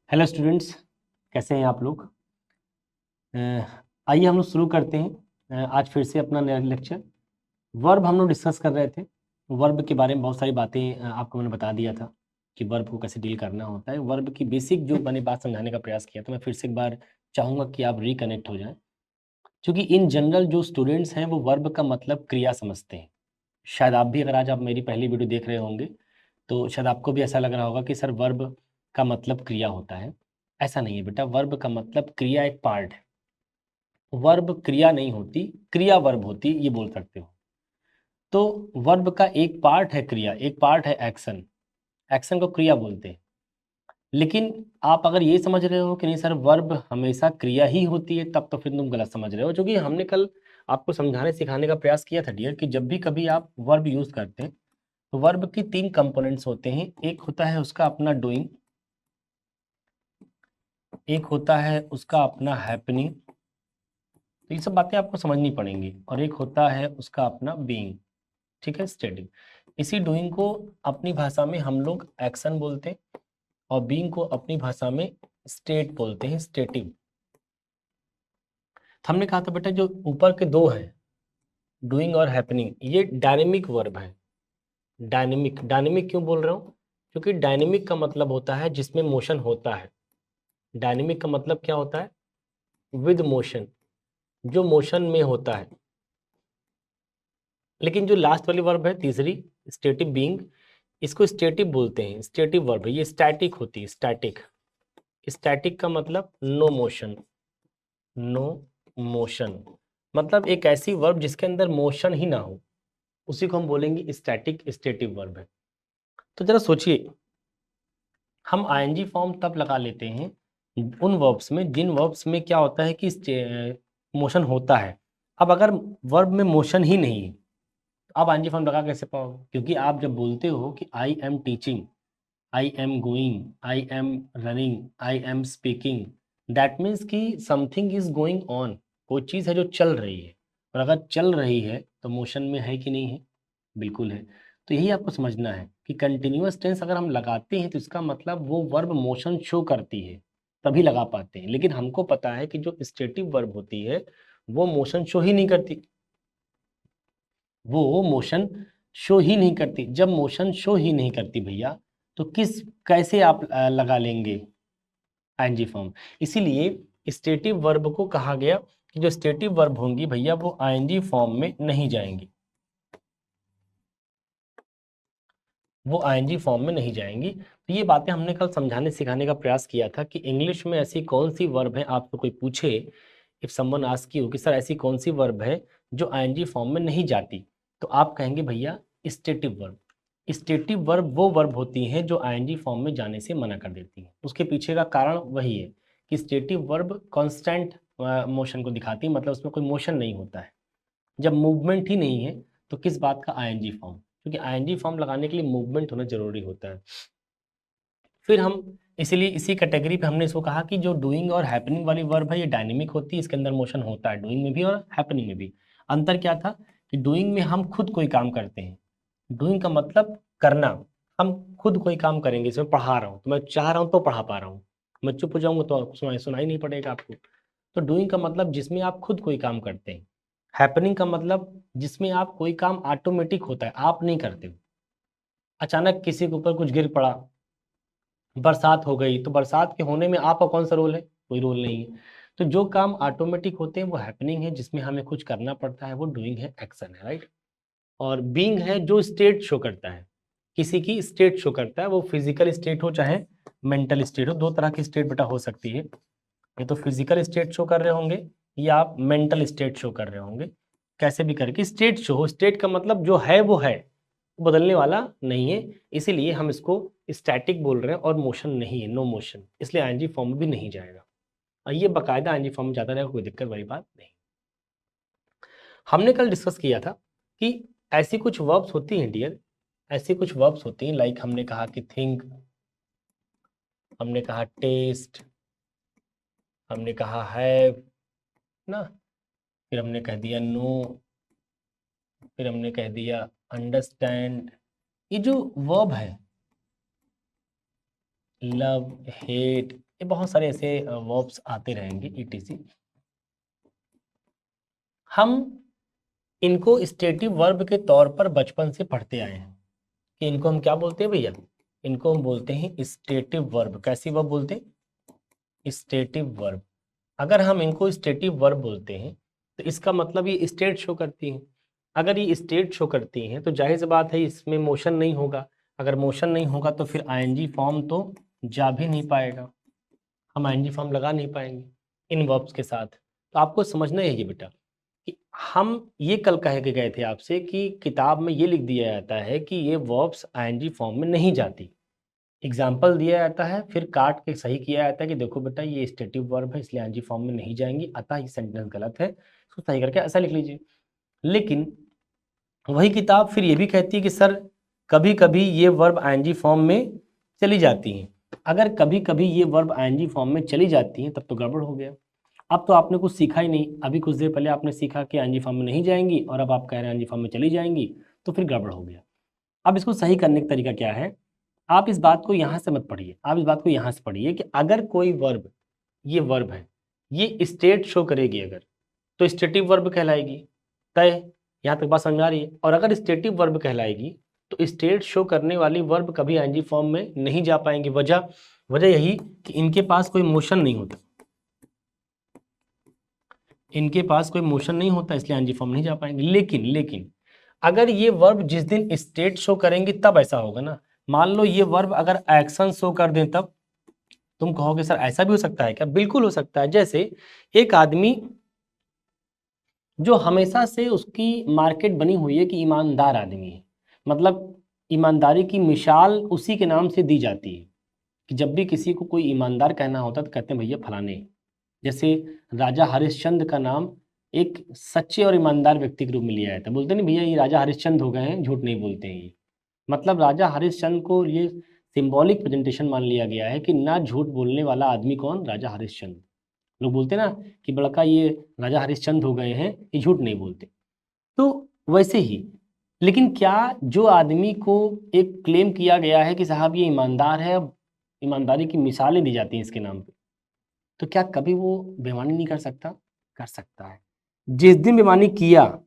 Hello students, कैसे हैं आप लोग। अ, आइए हम लोग शुरू करते हैं। आज फिर से अपना नया लेक्चर। वर्ब हम लोग डिस्कस कर रहे थे। वर्ब के बारे में बहुत सारी बातें आपको मैंने बता दिया था कि वर्ब को कैसे डील करना होता है। वर्ब की बेसिक जो मैंने बात समझाने का प्रयास किया था, मैं फिर से एक बार चाहूँगा कि आप रिकनेक्ट हो जाएं, क्योंकि इन जनरल जो स्टूडेंट्स हैं वो वर्ब का मतलब क्रिया समझते हैं। शायद आप भी, अगर आज आप मेरी पहली वीडियो देख रहे होंगे तो शायद आपको भी ऐसा लग रहा होगा कि सर वर्ब का मतलब क्रिया होता है। ऐसा नहीं है बेटा, वर्ब का मतलब क्रिया एक पार्ट है। वर्ब क्रिया नहीं होती, क्रिया वर्ब होती, ये बोल सकते हो। तो वर्ब का एक पार्ट है क्रिया, एक पार्ट है एक्शन। एक्शन को क्रिया बोलते हैं। लेकिन आप अगर ये समझ रहे हो कि नहीं सर वर्ब हमेशा क्रिया ही होती है, तब तो फिर तुम गलत समझ रहे हो। क्योंकि हमने कल आपको समझाने सिखाने का प्रयास किया था डियर, कि जब भी कभी आप वर्ब यूज करते हैं तो वर्ब की तीन कंपोनेंट्स होते हैं। एक होता है उसका अपना डूइंग, एक होता है उसका अपना हैपनिंग, तो ये सब बातें आपको समझनी पड़ेंगी, और एक होता है उसका अपना बीइंग। ठीक है, स्टेटिंग। इसी डूइंग को अपनी भाषा में हम लोग एक्शन बोलते हैं, और बीइंग को अपनी भाषा में स्टेट बोलते हैं, स्टेटिव। हमने कहा था बेटा जो ऊपर के दो हैं, डूइंग और हैपनिंग, ये डायनेमिक वर्ब है। डायनेमिक, डायनेमिक क्यों बोल रहा हूँ? क्योंकि डायनेमिक का मतलब होता है जिसमें मोशन होता है। डायनेमिक का मतलब क्या होता है? विद मोशन, जो मोशन में होता है। लेकिन जो लास्ट वाली वर्ब है तीसरी, स्टेटिव बीइंग, इसको स्टेटिव बोलते हैं। स्टेटिव वर्ब है, ये स्टैटिक होती है, स्टैटिक। स्टैटिक का मतलब नो मोशन, नो मोशन, मतलब एक ऐसी वर्ब जिसके अंदर मोशन ही ना हो, उसी को हम बोलेंगे स्टैटिक, स्टेटिव वर्ब है। तो जरा सोचिए, हम आईएनजी फॉर्म तब लगा लेते हैं उन वर्ब्स में जिन वर्ब्स में क्या होता है कि मोशन होता है। अब अगर वर्ब में मोशन ही नहीं है तो आप आईएनजी फॉर्म लगा कैसे पाओगे? क्योंकि आप जब बोलते हो कि I am teaching, I am going, I am running, I am speaking, that means कि समथिंग इज गोइंग ऑन, कोई चीज़ है जो चल रही है। और अगर चल रही है तो मोशन में है कि नहीं है? बिल्कुल है। तो यही आपको समझना है कि कंटिन्यूअस टेंस अगर हम लगाते हैं तो इसका मतलब वो वर्ब मोशन शो करती है, तभी लगा पाते हैं। लेकिन हमको पता है कि जो स्टेटिव वर्ब होती है वो मोशन शो ही नहीं करती, वो मोशन शो ही नहीं करती। जब मोशन शो ही नहीं करती भैया, तो कैसे आप लगा लेंगे आईएनजी फॉर्म? इसीलिए स्टेटिव वर्ब को कहा गया कि जो स्टेटिव वर्ब होंगी भैया वो आईएनजी फॉर्म में नहीं जाएंगी, वो आईएनजी फॉर्म में नहीं जाएंगी। तो ये बातें हमने कल समझाने सिखाने का प्रयास किया था कि इंग्लिश में ऐसी कौन सी वर्ब है, आपको कोई पूछे, इफ समवन आस्क यू कि सर ऐसी कौन सी वर्ब है जो आईएनजी फॉर्म में नहीं जाती, तो आप कहेंगे भैया स्टेटिव वर्ब। स्टेटिव वर्ब वो वर्ब होती हैं जो आईएनजी फॉर्म में जाने से मना कर देती हैं। उसके पीछे का कारण वही है कि स्टेटिव वर्ब कांस्टेंट मोशन को दिखाती है, मतलब उसमें कोई मोशन नहीं होता है। जब मूवमेंट ही नहीं है तो किस बात का आईएनजी फॉर्म? क्योंकि आईएनजी फॉर्म लगाने के लिए मूवमेंट होना जरूरी होता है। फिर हम इसीलिए इसी कैटेगरी पे हमने इसको कहा कि जो डूइंग और हैपनिंग वाली वर्ब है ये डायनेमिक होती है, इसके अंदर मोशन होता है, डूइंग में भी और हैपनिंग में भी। अंतर क्या था कि डूइंग में हम खुद कोई काम करते हैं। डूइंग का मतलब करना, हम खुद कोई काम करेंगे। इसमें पढ़ा रहा हूँ तो मैं चाह रहा हूँ तो पढ़ा पा रहा हूँ, मैं चुप हो जाऊंगा तो सुनाई नहीं पड़ेगा आपको। तो डूइंग का मतलब जिसमें आप खुद कोई काम करते हैं। हैपनिंग का मतलब जिसमें आप कोई काम ऑटोमेटिक होता है, आप नहीं करते हो। अचानक किसी के ऊपर कुछ गिर पड़ा, बरसात हो गई, तो बरसात के होने में आपका कौन सा रोल है? कोई रोल नहीं है। तो जो काम ऑटोमेटिक होते हैं वो हैपनिंग है, जिसमें हमें कुछ करना पड़ता है, वो डूइंग है, एक्शन है, राइट। और बीइंग है जो स्टेट शो करता है, किसी की स्टेट शो करता है, वो फिजिकल स्टेट हो चाहे मेंटल स्टेट हो। दो तरह की स्टेट बेटा हो सकती है, ये तो फिजिकल स्टेट शो कर रहे होंगे या आप मेंटल स्टेट शो कर रहे होंगे। कैसे भी करके स्टेट शो हो, स्टेट का मतलब जो है वो है, बदलने वाला नहीं है। इसीलिए हम इसको स्टैटिक बोल रहे हैं, और मोशन नहीं है, नो मोशन, इसलिए आईएनजी फॉर्म में भी नहीं जाएगा। और ये बाकायदा आईएनजी फॉर्म में जाता रहेगा, कोई दिक्कत वाली बात नहीं। हमने कल डिस्कस किया था कि ऐसी कुछ वर्ब्स होती हैं डियर, ऐसी कुछ वर्ब्स होती हैं, लाइक हमने कहा कि थिंक, हमने कहा टेस्ट, हमने कहा हैव ना, फिर हमने कह दिया नो, फिर हमने कह दिया अंडरस्टैंड। ये जो वर्ब है, लव, हेट, ये बहुत सारे ऐसे वर्ब्स आते रहेंगे ईटीसी। हम इनको स्टेटिव वर्ब के तौर पर बचपन से पढ़ते आए हैं कि इनको हम क्या बोलते हैं भैया, इनको हम बोलते हैं स्टेटिव वर्ब। कैसी वर्ब बोलते हैं? Stative verb. अगर हम इनको स्टेटिव वर्ब बोलते हैं तो इसका मतलब ये स्टेट शो करती हैं। अगर ये स्टेट शो करती हैं तो जाहिर सी बात है इसमें मोशन नहीं होगा। अगर मोशन नहीं होगा तो फिर आईएनजी फॉर्म तो जा भी नहीं पाएगा, हम आईएनजी फॉर्म लगा नहीं पाएंगे इन वर्ब्स के साथ। तो आपको समझना है ये बेटा कि हम ये कल कह के गए थे आपसे कि किताब में ये लिख दिया जाता है कि ये वर्ब्स आईएनजी फॉर्म में नहीं जाती। एग्जाम्पल दिया जाता है, फिर काट के सही किया जाता है कि देखो बेटा ये स्टेटिव वर्ब है इसलिए आईएनजी फॉर्म में नहीं जाएंगी, अतः ये सेंटेंस गलत है, इसको सही करके ऐसा लिख लीजिए। लेकिन वही किताब फिर ये भी कहती है कि सर कभी कभी ये वर्ब आईएनजी फॉर्म में चली जाती हैं। अगर कभी कभी ये वर्ब आईएनजी फॉर्म में चली जाती हैं तब तो गड़बड़ हो गया। अब तो आपने कुछ सीखा ही नहीं, अभी कुछ देर पहले आपने सीखा कि आईएनजी फॉर्म में नहीं जाएंगी और अब आप कह रहे हैं आईएनजी फॉर्म में चली जाएंगी, तो फिर गड़बड़ हो गया। अब इसको सही करने का तरीका क्या है, आप इस बात को यहाँ से मत पढ़िए, आप इस बात को यहाँ से पढ़िए कि अगर कोई वर्ब, ये वर्ब है, ये स्टेट शो करेगी अगर, तो स्टेटिव वर्ब कहलाएगी। तय, यहाँ तक बात समझ आ रही है? और अगर स्टेटिव वर्ब कहलाएगी तो स्टेट शो करने वाली वर्ब कभी आईएनजी फॉर्म में नहीं जा पाएंगी। वजह यही कि इनके पास कोई मोशन नहीं होता, इनके पास कोई मोशन नहीं होता इसलिए आईएनजी फॉर्म नहीं जा पाएंगे। लेकिन अगर ये वर्ब जिस दिन स्टेट शो करेंगे तब ऐसा होगा ना। मान लो ये वर्ब अगर एक्शन शो कर दें तब तुम कहोगे सर ऐसा भी हो सकता है क्या? बिल्कुल हो सकता है। जैसे एक आदमी जो हमेशा से उसकी मार्केट बनी हुई है कि ईमानदार आदमी है, मतलब ईमानदारी की मिसाल उसी के नाम से दी जाती है कि जब भी किसी को कोई ईमानदार कहना होता तो कहते हैं भैया फलाने। जैसे राजा हरिश्चंद्र का नाम एक सच्चे और ईमानदार व्यक्ति के रूप में लिया जाता है, बोलते नहीं भैया ये राजा हरिश्चंद्र हो गए हैं, झूठ नहीं बोलते हैं ये। मतलब राजा हरिश्चंद्र को ये सिंबॉलिक प्रेजेंटेशन मान लिया गया है कि ना झूठ बोलने वाला आदमी कौन? राजा हरिश्चंद्र। लोग बोलते ना कि बड़का ये राजा हरिश्चंद्र हो गए हैं, ये झूठ नहीं बोलते। तो वैसे ही, लेकिन क्या जो आदमी को एक क्लेम किया गया है कि साहब ये ईमानदार है, ईमानदारी की मिसालें दी जाती हैं इसके नाम पे, तो क्या कभी वो बेईमानी नहीं कर सकता? कर सकता है। जिस दिन बेईमानी किया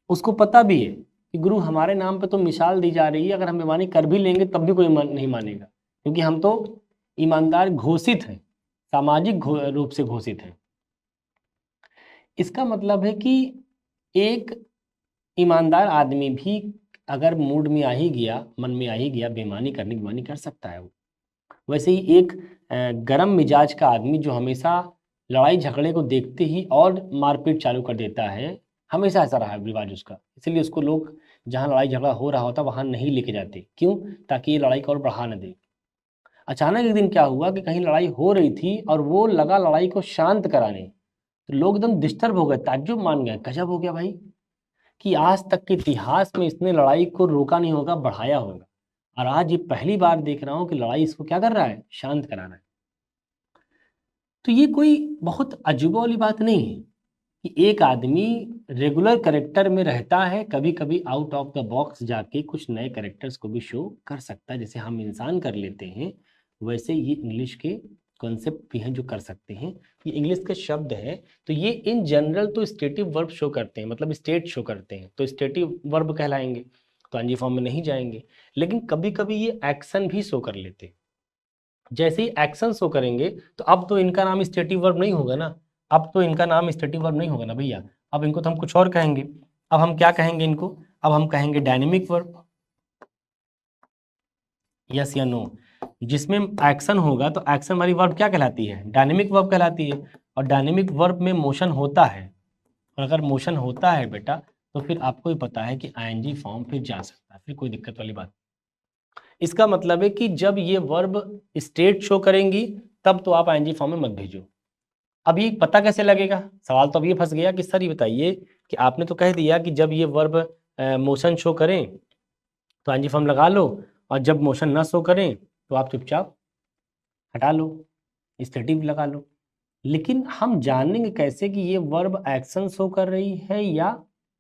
उसको पता भी है कि गुरु हमारे नाम पे तो मिसाल दी जा रही है, अगर हम बेईमानी कर भी लेंगे तब भी कोई नहीं मानेगा, क्योंकि हम तो ईमानदार घोषित हैं, सामाजिक रूप से घोषित हैं। इसका मतलब है कि एक ईमानदार आदमी भी अगर मूड में आ ही गया, मन में आ ही गया बेईमानी करने की, बेईमानी कर सकता है वो। वैसे ही एक गरम मिजाज का आदमी जो हमेशा लड़ाई झगड़े को देखते ही और मारपीट चालू कर देता है, हमेशा ऐसा रहा है रिवाज उसका, इसलिए उसको लोग जहाँ लड़ाई झगड़ा हो रहा होता वहाँ नहीं लेके जाते। क्यों? ताकि ये लड़ाई को और बढ़ा न दे। अचानक एक दिन क्या हुआ कि कहीं लड़ाई हो रही थी और वो लगा लड़ाई को शांत कराने, तो लोग एकदम डिस्टर्ब हो गए, ताज्जुब मान गए, गजब हो गया भाई कि आज तक के इतिहास में इसने लड़ाई को रोका नहीं होगा, बढ़ाया होगा, और आज ये पहली बार देख रहा हूँ कि लड़ाई इसको क्या कर रहा है? शांत करा रहा है। तो ये कोई बहुत अजूबा वाली बात नहीं है कि एक आदमी रेगुलर कैरेक्टर में रहता है, कभी कभी आउट ऑफ द बॉक्स जाके कुछ नए कैरेक्टर्स को भी शो कर सकता है। जैसे हम इंसान कर लेते हैं, वैसे ये इंग्लिश के कॉन्सेप्ट भी हैं जो कर सकते हैं। ये इंग्लिश के शब्द हैं, तो ये इन जनरल तो स्टेटिव वर्ब शो करते हैं, मतलब स्टेट शो करते हैं, तो स्टेटिव वर्ब कहलाएंगे, तो आईएनजी फॉर्म में नहीं जाएंगे। लेकिन कभी कभी ये एक्शन भी शो कर लेते हैं। जैसे ही एक्शन शो करेंगे तो अब तो इनका नाम स्टेटिव वर्ब नहीं होगा ना, अब तो इनका नाम स्टेटिव वर्ब नहीं होगा ना भैया, अब इनको तो हम कुछ और कहेंगे। अब हम क्या कहेंगे इनको? अब हम कहेंगे डायनेमिक वर्ब। यस या नो? जिसमें एक्शन होगा तो एक्शन वाली वर्ब क्या कहलाती है? डायनेमिक वर्ब कहलाती है। और डायनेमिक वर्ब में मोशन होता है, और अगर मोशन होता है बेटा तो फिर आपको ही पता है कि आईएनजी फॉर्म फिर जा सकता है, फिर कोई दिक्कत वाली बात। इसका मतलब है कि जब ये वर्ब स्टेट शो करेंगी तब तो आप आईएनजी फॉर्म में मत भेजो। अब ये पता कैसे लगेगा? सवाल तो अब ये फंस गया कि सर ये बताइए कि आपने तो कह दिया कि जब ये वर्ब मोशन शो करें तो आईएनजी फॉर्म लगा लो, और जब मोशन ना शो करें तो आप चुपचाप हटा लो, स्टेटिव लगा लो। लेकिन हम जानेंगे कैसे कि ये वर्ब एक्शन शो कर रही है या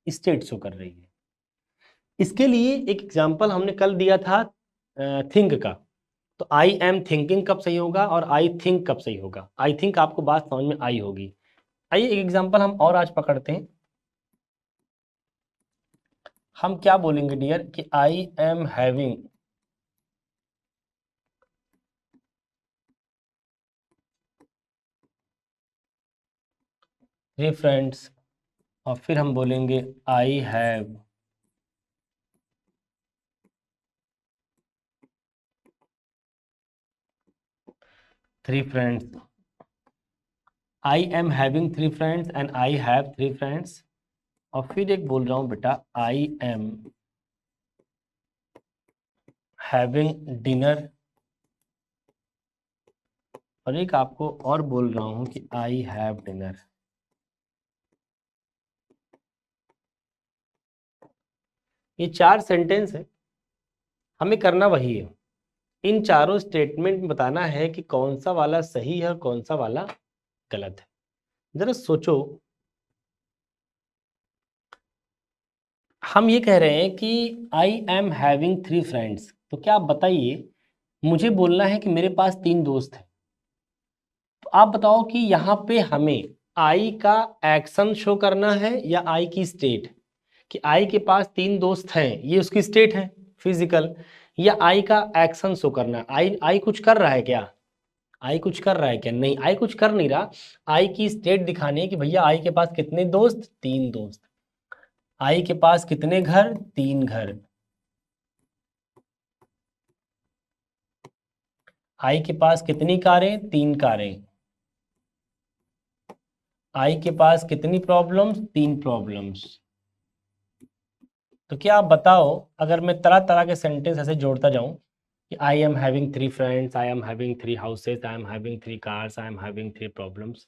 स्टेट शो कर रही है? इसके लिए एक एग्जांपल हमने कल दिया था थिंक का। तो आई एम थिंकिंग कब सही होगा और आई थिंक कब सही होगा? आई थिंक आपको बात समझ में आई होगी। आइए एक एग्जांपल हम और आज पकड़ते हैं। हम क्या बोलेंगे डियर कि आई एम हैविंग थ्री फ्रेंड्स, और फिर हम बोलेंगे I have three friends. I am having three friends and I have three friends. और फिर एक बोल रहा हूं बेटा आई एम हैविंग डिनर, और एक आपको और बोल रहा हूं कि आई हैव डिनर। ये चार सेंटेंस है, हमें करना वही है। इन चारों स्टेटमेंट में बताना है कि कौन सा वाला सही है और कौन सा वाला गलत है। जरा सोचो, हम ये कह रहे हैं कि आई एम हैविंग थ्री फ्रेंड्स, तो क्या आप बताइए, मुझे बोलना है कि मेरे पास तीन दोस्त हैं। तो आप बताओ कि यहाँ पे हमें आई का एक्शन शो करना है या आई की स्टेट, कि आई के पास तीन दोस्त हैं ये उसकी स्टेट है फिजिकल, या आई का एक्शन शो करना है। आई कुछ कर रहा है क्या? आई कुछ कर रहा है क्या? नहीं, आई कुछ कर नहीं रहा। आई की स्टेट दिखानी है कि भैया आई के पास कितने दोस्त? तीन दोस्त। आई के पास कितने घर? तीन घर। आई के पास कितनी कारें? तीन कारें। आई के पास कितनी प्रॉब्लम्स? तीन प्रॉब्लम्स। तो क्या आप बताओ, अगर मैं तरह तरह के सेंटेंस ऐसे जोड़ता जाऊं कि आई am having three friends, I am having three houses, I am having three cars, I am having three problems,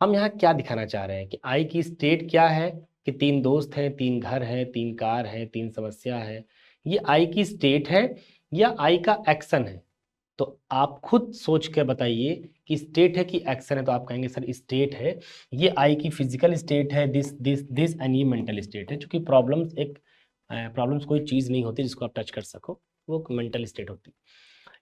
हम यहाँ क्या दिखाना चाह रहे हैं कि आई की स्टेट क्या है? कि तीन दोस्त हैं, तीन घर हैं, तीन कार हैं, तीन समस्या है। ये आई की स्टेट है या आई का एक्शन है? तो आप खुद सोच के बताइए कि स्टेट है कि एक्शन है। तो आप कहेंगे सर स्टेट है, ये आई की फिजिकल स्टेट है, दिस एंड ये मेंटल स्टेट है। क्योंकि प्रॉब्लम्स कोई चीज़ नहीं होती जिसको आप टच कर सको, वो मेंटल स्टेट होती है।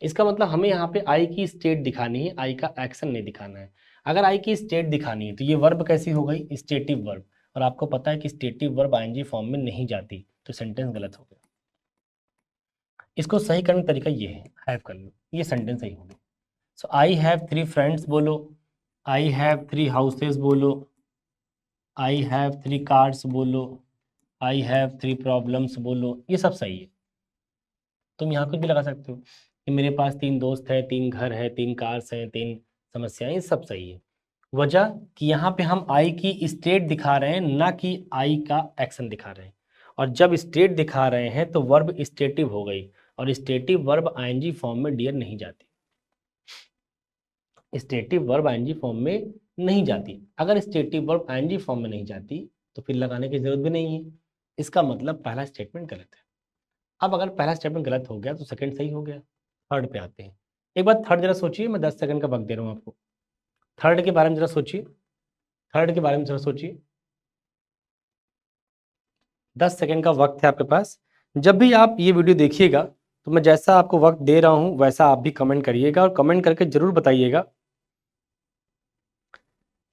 इसका मतलब हमें यहाँ पे आई की स्टेट दिखानी है, आई का एक्शन नहीं दिखाना है। अगर आई की स्टेट दिखानी है तो ये वर्ब कैसी हो गई? Stative verb. और आपको पता है कि स्टेटिव वर्ब आईएनजी फॉर्म में नहीं जाती, तो सेंटेंस गलत हो गया। इसको सही करने का तरीका ये है, हैव कर लो, ये सेंटेंस सही होगी। सो आई हैव थ्री फ्रेंड्स बोलो, आई हैव थ्री हाउसेस बोलो, आई हैव थ्री कार्स बोलो, आई हैव थ्री प्रॉब्लम्स बोलो, ये सब सही है। तुम यहाँ कुछ भी लगा सकते हो कि मेरे पास तीन दोस्त है, तीन घर है, तीन कार्स हैं, तीन समस्याएं, ये सब सही है। वजह कि यहाँ पे हम आई की स्टेट दिखा रहे हैं, ना कि आई का एक्शन दिखा रहे हैं। और जब स्टेट दिखा रहे हैं तो वर्ब स्टेटिव हो गई, और स्टेटिव वर्ब आईएनजी फॉर्म में डियर नहीं जाती। स्टेटिव वर्ब आईएनजी फॉर्म में नहीं जाती। अगर स्टेटिव वर्ब आईएनजी फॉर्म में नहीं जाती तो फिर लगाने की जरूरत भी नहीं है। इसका मतलब पहला स्टेटमेंट गलत है। अब अगर पहला स्टेटमेंट गलत हो गया तो सेकंड सही हो गया। थर्ड पे आते हैं। एक बार थर्ड जरा सोचिए, मैं 10 सेकंड का वक्त दे रहा हूँ आपको। थर्ड के बारे में जरा सोचिए, थर्ड के बारे में जरा सोचिए। 10 सेकंड का वक्त है आपके पास। जब भी आप ये वीडियो देखिएगा तो मैं जैसा आपको वक्त दे रहा हूँ वैसा आप भी कमेंट करिएगा, और कमेंट करके जरूर बताइएगा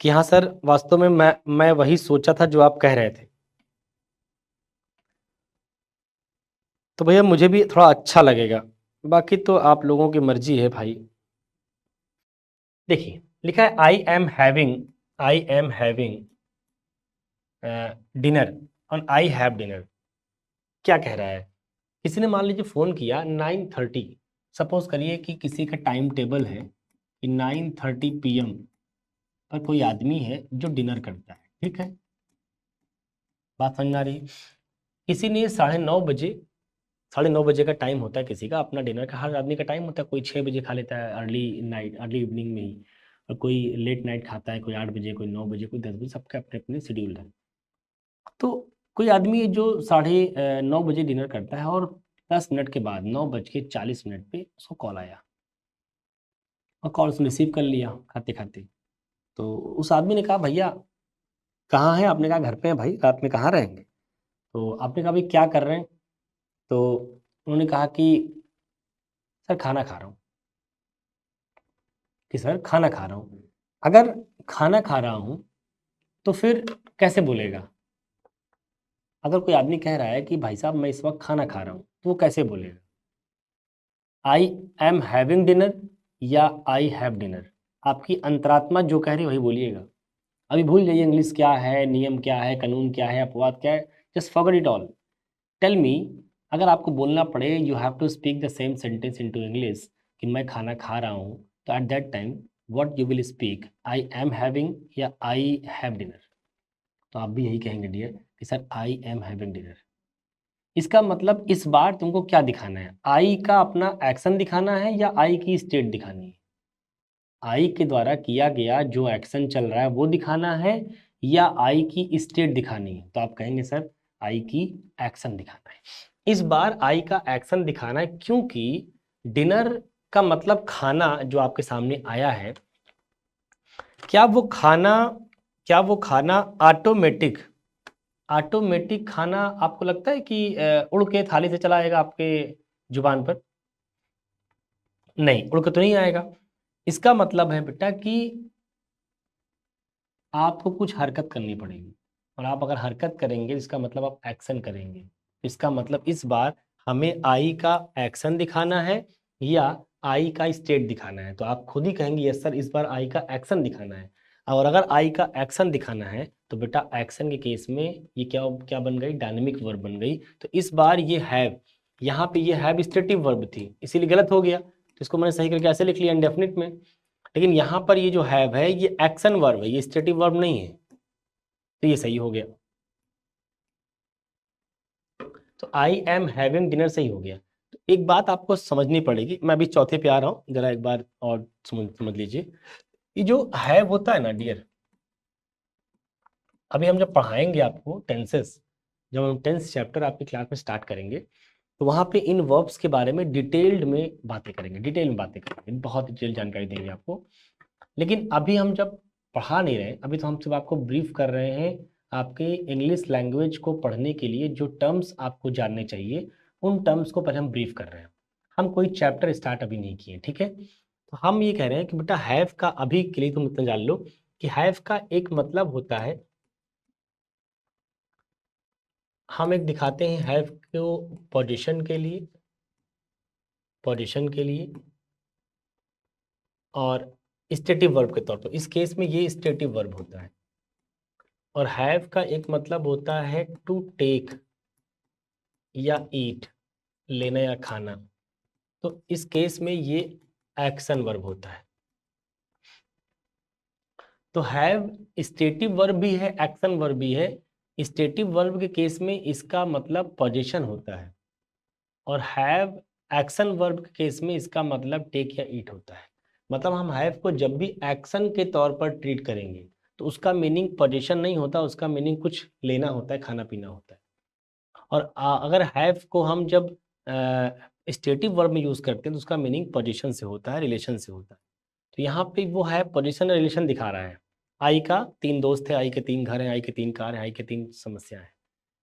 कि हाँ सर वास्तव में मैं वही सोचा था जो आप कह रहे थे। तो भैया मुझे भी थोड़ा अच्छा लगेगा, बाकी तो आप लोगों की मर्जी है भाई। देखिए लिखा है आई एम हैविंग डिनर और आई हैव डिनर। क्या कह रहा है? किसी ने मान लीजिए फ़ोन किया 9:30, सपोज करिए कि किसी का टाइम टेबल है कि 9:30 PM पर कोई आदमी है जो डिनर करता है, ठीक है? बात समझ में आ रही है? किसी ने 9:30 बजे, 9:30 का टाइम होता है किसी का अपना डिनर का, हर आदमी का टाइम होता है। कोई 6 बजे खा लेता है, अर्ली इवनिंग में ही, और कोई लेट नाइट खाता है, कोई 8 बजे, कोई 9 बजे, कोई 10 बजे, सबके अपने अपने शेड्यूल है। तो कोई आदमी जो 9:30 डिनर करता है और 10 मिनट के बाद 9:40 पे उसको कॉल आया, और कॉल उसने रिसीव कर लिया खाते खाते। तो उस आदमी ने कहा भैया कहाँ हैं? आपने कहा घर पे हैं भाई, रात में कहाँ रहेंगे? तो आपने कहा भाई क्या कर रहे हैं? तो उन्होंने कहा कि सर खाना खा रहा हूँ। कि सर खाना खा रहा हूँ। अगर खाना खा रहा हूँ तो फिर कैसे बोलेगा? अगर कोई आदमी कह रहा है कि भाई साहब मैं इस वक्त खाना खा रहा हूँ, तो वो कैसे बोलेगा? आई एम हैविंग डिनर या आई हैव डिनर? आपकी अंतरात्मा जो कह रही है वही बोलिएगा। अभी भूल जाइए इंग्लिश क्या है, नियम क्या है, कानून क्या है, अपवाद क्या है, just forget it all. Tell me, अगर आपको बोलना पड़े you have to speak the same sentence into English कि मैं खाना खा रहा हूँ, तो at that time what you will speak, I am having या आई हैव डिनर? तो आप भी यही कहेंगे डियर कि sir I am having dinner. इसका मतलब इस बार तुमको क्या दिखाना है? आई का अपना एक्शन दिखाना है या आई की स्टेट दिखानी है? आई के द्वारा किया गया जो एक्शन चल रहा है वो दिखाना है या आई की स्टेट दिखानी है? तो आप कहेंगे सर आई की एक्शन दिखाना है। इस बार आई का एक्शन दिखाना है क्योंकि डिनर का मतलब खाना जो आपके सामने आया है, क्या वो खाना ऑटोमेटिक खाना आपको लगता है कि उड़ के थाली से चला आएगा आपके जुबान पर? नहीं, उड़ के तो नहीं आएगा। इसका मतलब है बेटा कि आपको कुछ हरकत करनी पड़ेगी, और आप अगर हरकत करेंगे इसका मतलब आप एक्शन करेंगे। इसका मतलब इस बार हमें आई का एक्शन दिखाना है या आई का स्टेट दिखाना है? तो आप खुद ही कहेंगे यस सर, इस बार आई का एक्शन दिखाना है। और अगर आई का एक्शन दिखाना है तो बेटा एक्शन के केस में ये क्या क्या बन गई? डायनेमिक वर्ब बन गई। तो इस बार ये हैव, यहाँ पे ये हैव स्टेटिव वर्ब थी, इसीलिए गलत हो गया। तो इसको मैंने सही करके ऐसे लिख लिया इंडेफिनिट में। लेकिन यहाँ पर ये जो हैव है ये एक्शन वर्ब है, ये स्टेटिव वर्ब नहीं है, तो ये सही हो गया। तो आई एम हैविंग डिनर सही हो गया। तो एक बात आपको समझनी पड़ेगी, मैं अभी चौथे पे आ रहा हूँ, जरा एक बार और समझ लीजिए। ये जो हैव होता है ना डियर, अभी हम जब पढ़ाएंगे आपको टेंसेस, जब हम टेंस चैप्टर आपकी क्लास में स्टार्ट करेंगे तो वहाँ पे इन वर्ब्स के बारे में डिटेल में बातें करेंगे, बहुत डिटेल जानकारी देंगे आपको। लेकिन अभी हम जब पढ़ा नहीं रहे, अभी तो हम सिर्फ आपको ब्रीफ कर रहे हैं आपके इंग्लिश लैंग्वेज को पढ़ने के लिए जो टर्म्स आपको जानने चाहिए, उन टर्म्स को पहले हम ब्रीफ कर रहे हैं। हम कोई चैप्टर स्टार्ट अभी नहीं किए, ठीक है? तो हम ये कह रहे हैं कि बेटा हैव का अभी के लिए तुम इतना जान लो कि हैव का एक मतलब होता है, हम एक दिखाते हैं हैव को पोजीशन के लिए और स्टेटिव वर्ब के तौर पर। इस केस में ये स्टेटिव वर्ब होता है। और हैव का एक मतलब होता है टू टेक या ईट, लेना या खाना। तो इस केस में ये एक्शन वर्ब होता है। तो हैव स्टेटिव वर्ब भी है, एक्शन वर्ब भी है। स्टेटिव वर्ब के केस में इसका मतलब पोजीशन होता है, और हैव एक्शन वर्ब के केस में इसका मतलब टेक या ईट होता है। मतलब हम हैव को जब भी एक्शन के तौर पर ट्रीट करेंगे तो उसका मीनिंग पोजीशन नहीं होता, उसका मीनिंग कुछ लेना होता है, खाना पीना होता है। और अगर हैव को हम जब स्टेटिव वर्ब में यूज़ करते हैं तो उसका मीनिंग पोजीशन से होता है, रिलेशन से होता है। तो यहाँ पे वो है पोजीशन रिलेशन दिखा रहा है। आई का 3 दोस्त है, आई के 3 घर हैं, आई के 3 कार हैं, आई के 3 समस्या है।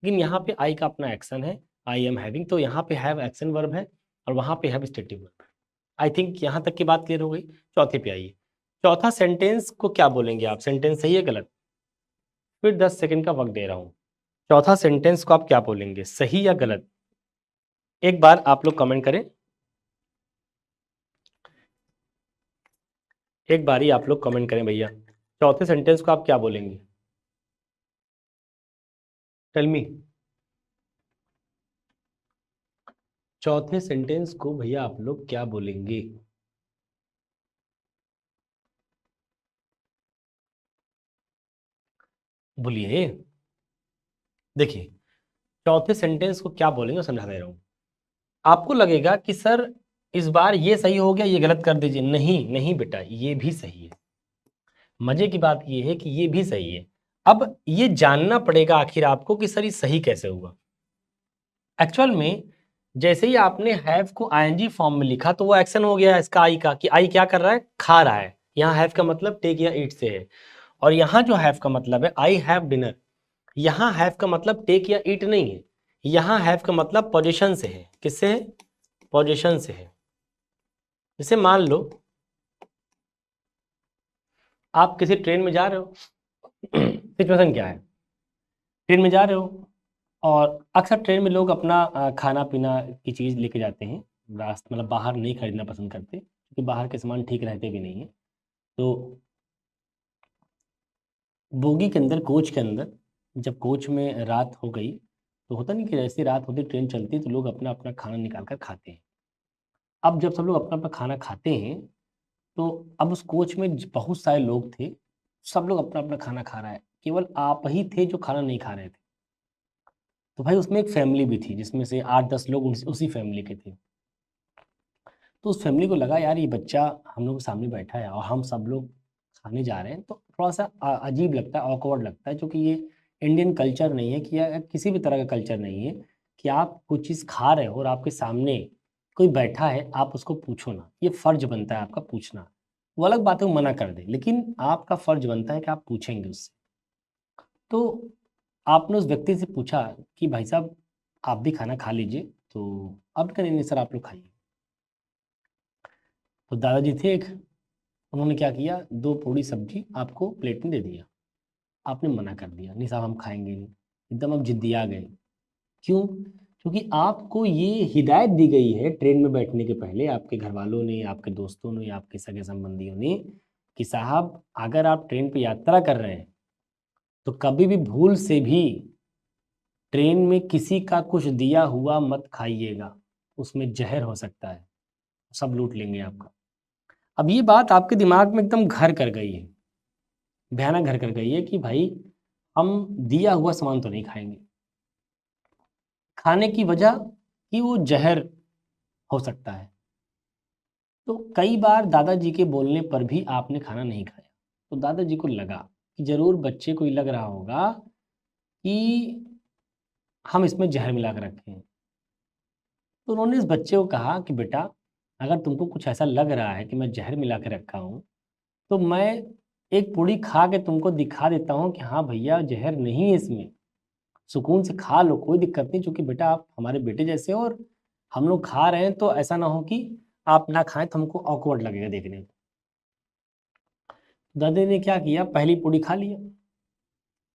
लेकिन यहाँ पे आई का अपना एक्शन है, आई एम हैविंग, तो यहाँ पे हैव एक्शन वर्ब है और वहाँ पे हैव स्टेटिव वर्ब है। आई थिंक यहाँ तक की बात क्लियर हो गई। चौथे पे आइए। चौथा सेंटेंस को क्या बोलेंगे आप? सेंटेंस सही है गलत? फिर 10 सेकंड का वक्त दे रहा हूँ। चौथा सेंटेंस को आप क्या बोलेंगे, सही या गलत? एक बार आप लोग कमेंट करें, एक बार ही आप लोग कमेंट करें भैया। चौथे सेंटेंस को आप क्या बोलेंगे? Tell me. चौथे सेंटेंस को भैया आप लोग क्या बोलेंगे? बोलिए। देखिए, चौथे सेंटेंस को क्या बोलेंगे समझा दे रहा हूं। आपको लगेगा कि सर इस बार ये सही हो गया, ये गलत कर दीजिए। नहीं नहीं बेटा, ये भी सही है। मजे की बात ये है कि ये भी सही है। अब ये जानना पड़ेगा आखिर आपको कि सर ये सही कैसे हुआ। एक्चुअल में जैसे ही आपने हैव को आईएनजी फॉर्म में लिखा तो वो एक्शन हो गया इसका आई का, कि आई क्या कर रहा है? खा रहा है। यहाँ हैव का मतलब टेक या ईट से है। और यहाँ जो हैव का मतलब है आई हैव डिनर, यहाँ हैव का मतलब टेक या ईट नहीं है। यहाँ हैव का मतलब पोजीशन से है। किससे है? पोजीशन से है। जैसे मान लो आप किसी ट्रेन में जा रहे हो, सिचुएशन क्या है, ट्रेन में जा रहे हो और अक्सर ट्रेन में लोग अपना खाना पीना की चीज़ लेके जाते हैं, रास्ते मतलब बाहर नहीं खरीदना पसंद करते क्योंकि बाहर के सामान ठीक रहते भी नहीं हैं। तो बोगी के अंदर, कोच के अंदर, जब कोच में रात हो गई तो होता नहीं कि जैसे रात होती ट्रेन चलती तो लोग अपना अपना खाना निकाल कर खाते हैं। अब जब सब लोग अपना अपना खाना खाते हैं तो अब उस कोच में बहुत सारे लोग थे, सब लोग अपना अपना खाना खा रहा है, केवल आप ही थे जो खाना नहीं खा रहे थे। तो भाई उसमें एक फैमिली भी थी जिसमें से 8-10 लोग उसी फैमिली के थे। तो उस फैमिली को लगा यार ये बच्चा हम लोग के सामने बैठा है और हम सब लोग खाने जा रहे हैं, तो थोड़ा सा अजीब लगता है, ऑकवर्ड लगता है, क्योंकि ये इंडियन कल्चर नहीं है कि या किसी भी तरह का कल्चर नहीं है कि आप कुछ चीज़ खा रहे हो और आपके सामने कोई बैठा है आप उसको पूछो ना, ये फ़र्ज बनता है आपका पूछना। वो अलग बात है वो मना कर दे, लेकिन आपका फ़र्ज बनता है कि आप पूछेंगे उससे। तो आपने उस व्यक्ति से पूछा कि भाई साहब आप भी खाना खा लीजिए, तो अब कह नहीं सर आप लोग खाइए। तो दादाजी थे एक, उन्होंने क्या किया, 2 पूड़ी सब्जी आपको प्लेट में दे दिया। आपने मना कर दिया, नहीं साहब हम खाएँगे नहीं। एकदम आप ज़िद्दिया गए। क्यों? क्योंकि आपको ये हिदायत दी गई है ट्रेन में बैठने के पहले आपके घरवालों ने, आपके दोस्तों ने, आपके सगे-संबंधियों ने कि साहब अगर आप ट्रेन पे यात्रा कर रहे हैं, तो कभी भी भूल से भी ट्रेन में किसी का कुछ दिया हुआ मत खाइएगा। उसमें ज़हर हो सकता है, सब लूट लेंगे आपका। अब ये बात आपके दिमाग में एकदम घर कर गई है, भयानक घर कर गई है कि भाई हम दिया हुआ सामान तो नहीं खाएँगे। खाने की वजह कि वो ज़हर हो सकता है। तो कई बार दादाजी के बोलने पर भी आपने खाना नहीं खाया। तो दादाजी को लगा कि ज़रूर बच्चे को ये लग रहा होगा कि हम इसमें ज़हर मिला के रखे हैं। तो उन्होंने इस बच्चे को कहा कि बेटा अगर तुमको कुछ ऐसा लग रहा है कि मैं ज़हर मिला के रखा हूँ, तो मैं एक पूड़ी खा के तुमको दिखा देता हूँ कि हाँ भैया ज़हर नहीं है इसमें। सुकून से खा लो, कोई दिक्कत नहीं, चूँकि बेटा आप हमारे बेटे जैसे हो और हम लोग खा रहे हैं तो ऐसा ना हो कि आप ना खाएँ तो हमको ऑकवर्ड लगेगा देखने में। दादी ने क्या किया, पहली पूड़ी खा लिया।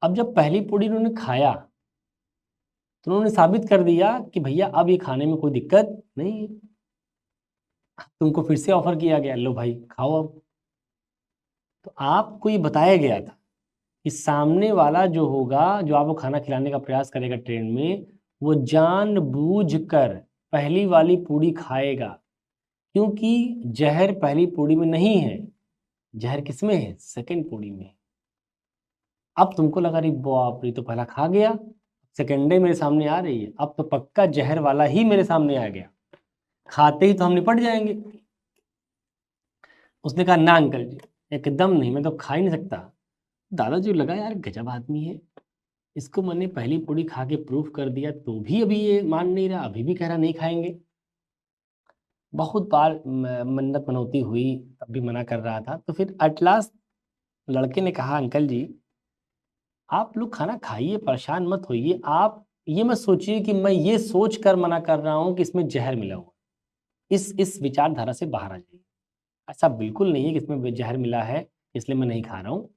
अब जब पहली पूड़ी उन्होंने खाया, तो उन्होंने साबित कर दिया कि भैया अब ये खाने में कोई दिक्कत नहीं है। तुमको फिर से ऑफ़र किया गया, लो भाई खाओ अब। तो आपको ये बताया गया था कि सामने वाला जो होगा, जो आपको खाना खिलाने का प्रयास करेगा ट्रेन में, वो जानबूझकर पहली वाली पूड़ी खाएगा, क्योंकि ज़हर पहली पूड़ी में नहीं है, ज़हर किसमें है? सेकंड पूड़ी में है। अब तुमको लगा अरे बाप रे! ये तो पहला खा गया, सेकंडे मेरे सामने आ रही है, अब तो पक्का ज़हर वाला ही मेरे सामने आ गया, खाते ही तो हम निपट जाएँगे। उसने कहा ना अंकल जी, एकदम नहीं, मैं तो खा ही नहीं सकता। दादाजी को लगा यार गजब आदमी है, इसको मैंने पहली पूड़ी खा के प्रूफ कर दिया तो भी अभी ये मान नहीं रहा, अभी भी कह रहा नहीं खाएँगे। बहुत बार मन्नत मनौती हुई तब भी मना कर रहा था, तो फिर एट लास्ट लड़के ने कहा अंकल जी आप लोग खाना खाइए, परेशान मत होइए, आप ये मत सोचिए कि मैं ये सोच कर मना कर रहा हूँ कि इसमें ज़हर मिला हुआ है। इस विचारधारा से बाहर आ जाइए। ऐसा बिल्कुल नहीं है कि इसमें ज़हर मिला है इसलिए मैं नहीं खा रहा हूँ।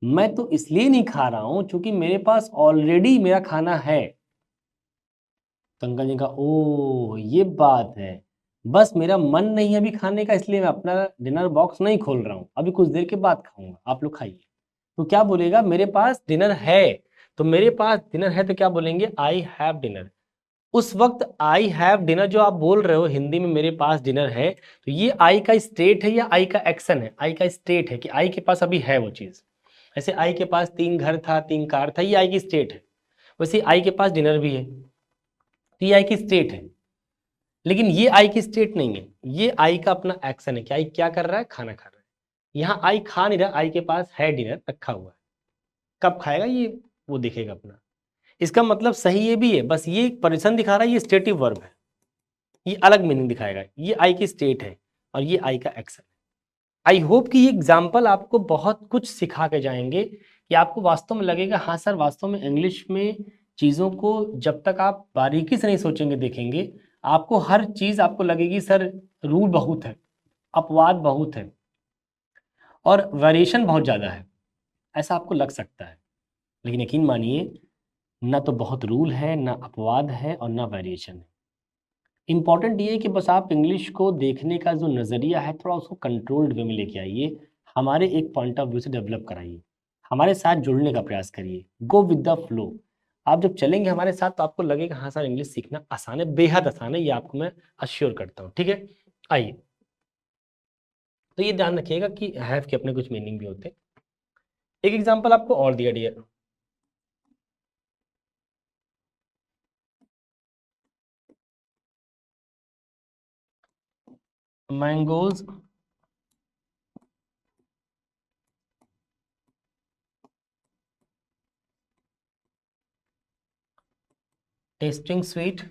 मैं तो इसलिए नहीं खा रहा हूँ चूँकि मेरे पास ऑलरेडी मेरा खाना है। तो अंकल जी ने कहा ओह! ये बात है। बस मेरा मन नहीं है अभी खाने का इसलिए मैं अपना डिनर बॉक्स नहीं खोल रहा हूँ। अभी कुछ देर के बाद खाऊँगा, आप लोग खाइए। तो क्या बोलेगा मेरे पास डिनर है, तो मेरे पास डिनर है तो क्या बोलेंगे आई हैव डिनर। उस वक़्त आई हैव डिनर जो आप बोल रहे हो हिंदी में मेरे पास डिनर है, तो ये आई का स्टेट है या आई का एक्शन है? आई का स्टेट है कि आई के पास अभी है वो चीज़। ऐसे आई के पास 3 घर था, 3 कार था, ये आई की स्टेट है। वैसे आई के पास डिनर भी है, तो ये आई की स्टेट है। लेकिन ये आई की स्टेट नहीं है, ये आई का अपना एक्शन है कि आई क्या कर रहा है? खाना खा रहा है। यहाँ आई खा नहीं रहा, आई के पास है डिनर रखा हुआ है। कब खाएगा ये वो देखेगा अपना। इसका मतलब सही ये भी है, बस ये एक पर्सन दिखा रहा है, ये स्टेटिव वर्ब है। ये अलग मीनिंग दिखाएगा। ये आई की स्टेट है और ये आई का एक्शन है। आई होप कि ये एग्जाम्पल आपको बहुत कुछ सिखा के जाएंगे कि आपको वास्तव में लगेगा हाँ सर वास्तव में इंग्लिश में चीज़ों को जब तक आप बारीकी से नहीं सोचेंगे देखेंगे, आपको हर चीज़ आपको लगेगी सर रूल बहुत है, अपवाद बहुत है। और वेरिएशन बहुत ज़्यादा है, ऐसा आपको लग सकता है, लेकिन यकीन मानिए ना तो बहुत रूल है, ना अपवाद है और ना वेरिएशन है। इम्पॉर्टेंट ये है कि बस आप इंग्लिश को देखने का जो नज़रिया है थोड़ा उसको कंट्रोल्ड वे में लेके आइए, हमारे एक पॉइंट ऑफ व्यू से डेवलप कराइए, हमारे साथ जुड़ने का प्रयास करिए, गो विद द फ्लो। आप जब चलेंगे हमारे साथ तो आपको लगेगा हाँ सर इंग्लिश सीखना आसान है, बेहद आसान है, ये आपको मैं अश्योर करता हूँ। ठीक है, आइए, तो ये ध्यान रखिएगा कि हैव के अपने कुछ मीनिंग भी होते हैं। एक एग्जाम्पल आपको और दिया dear, mangoes tasting sweet,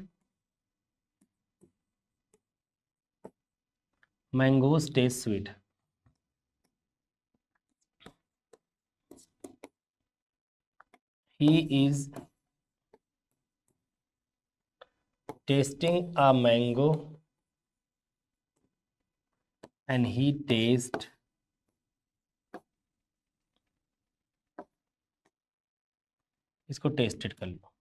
mangoes taste sweet. He is tasting a mango and he taste इसको टेस्टेड कर लो।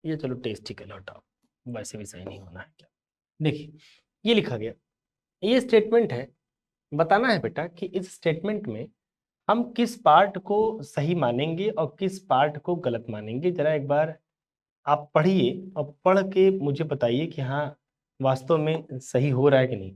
ये चलो टेस्टी कर लो, हटाओ, वैसे भी सही नहीं होना है क्या। देखिए ये लिखा गया, ये स्टेटमेंट है, बताना है बेटा कि इस स्टेटमेंट में हम किस पार्ट को सही मानेंगे और किस पार्ट को गलत मानेंगे। जरा एक बार आप पढ़िए और पढ़ के मुझे बताइए कि हाँ वास्तव में सही हो रहा है कि नहीं।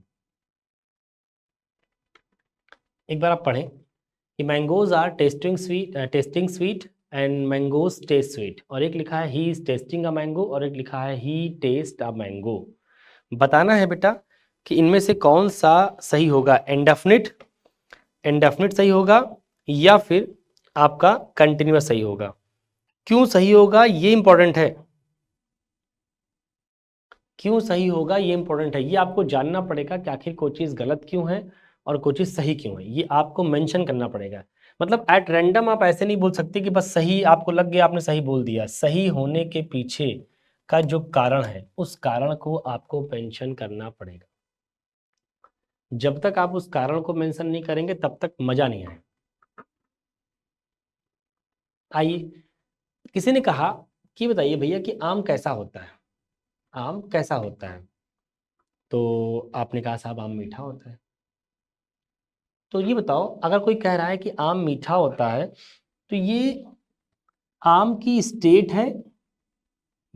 एक बार आप पढ़ें कि mangoes are tasting sweet and mangoes taste sweet, और एक लिखा है he is tasting a mango और एक लिखा है ही टेस्ट अ मैंगो। बताना है बेटा कि इनमें से कौन सा सही होगा, इंडेफिनिट इंडेफिनिट सही होगा या फिर आपका कंटिन्यूअस सही होगा। क्यों सही होगा ये इंपॉर्टेंट है, क्यों सही होगा ये इंपॉर्टेंट है, ये आपको जानना पड़ेगा कि आखिर कोई चीज़ गलत क्यों है और कोई चीज़ सही क्यों है, ये आपको मेंशन करना पड़ेगा। मतलब एट रैंडम आप ऐसे नहीं बोल सकते कि बस सही आपको लग गया आपने सही बोल दिया। सही होने के पीछे का जो कारण है उस कारण को आपको मेंशन करना पड़ेगा। जब तक आप उस कारण को मेंशन नहीं करेंगे तब तक मजा नहीं आएगा। आइए, किसी ने कहा कि बताइए भैया कि आम कैसा होता है, आम कैसा होता है, तो आपने कहा साहब आम मीठा होता है। तो ये बताओ अगर कोई कह रहा है कि आम मीठा होता है तो ये आम की स्टेट है,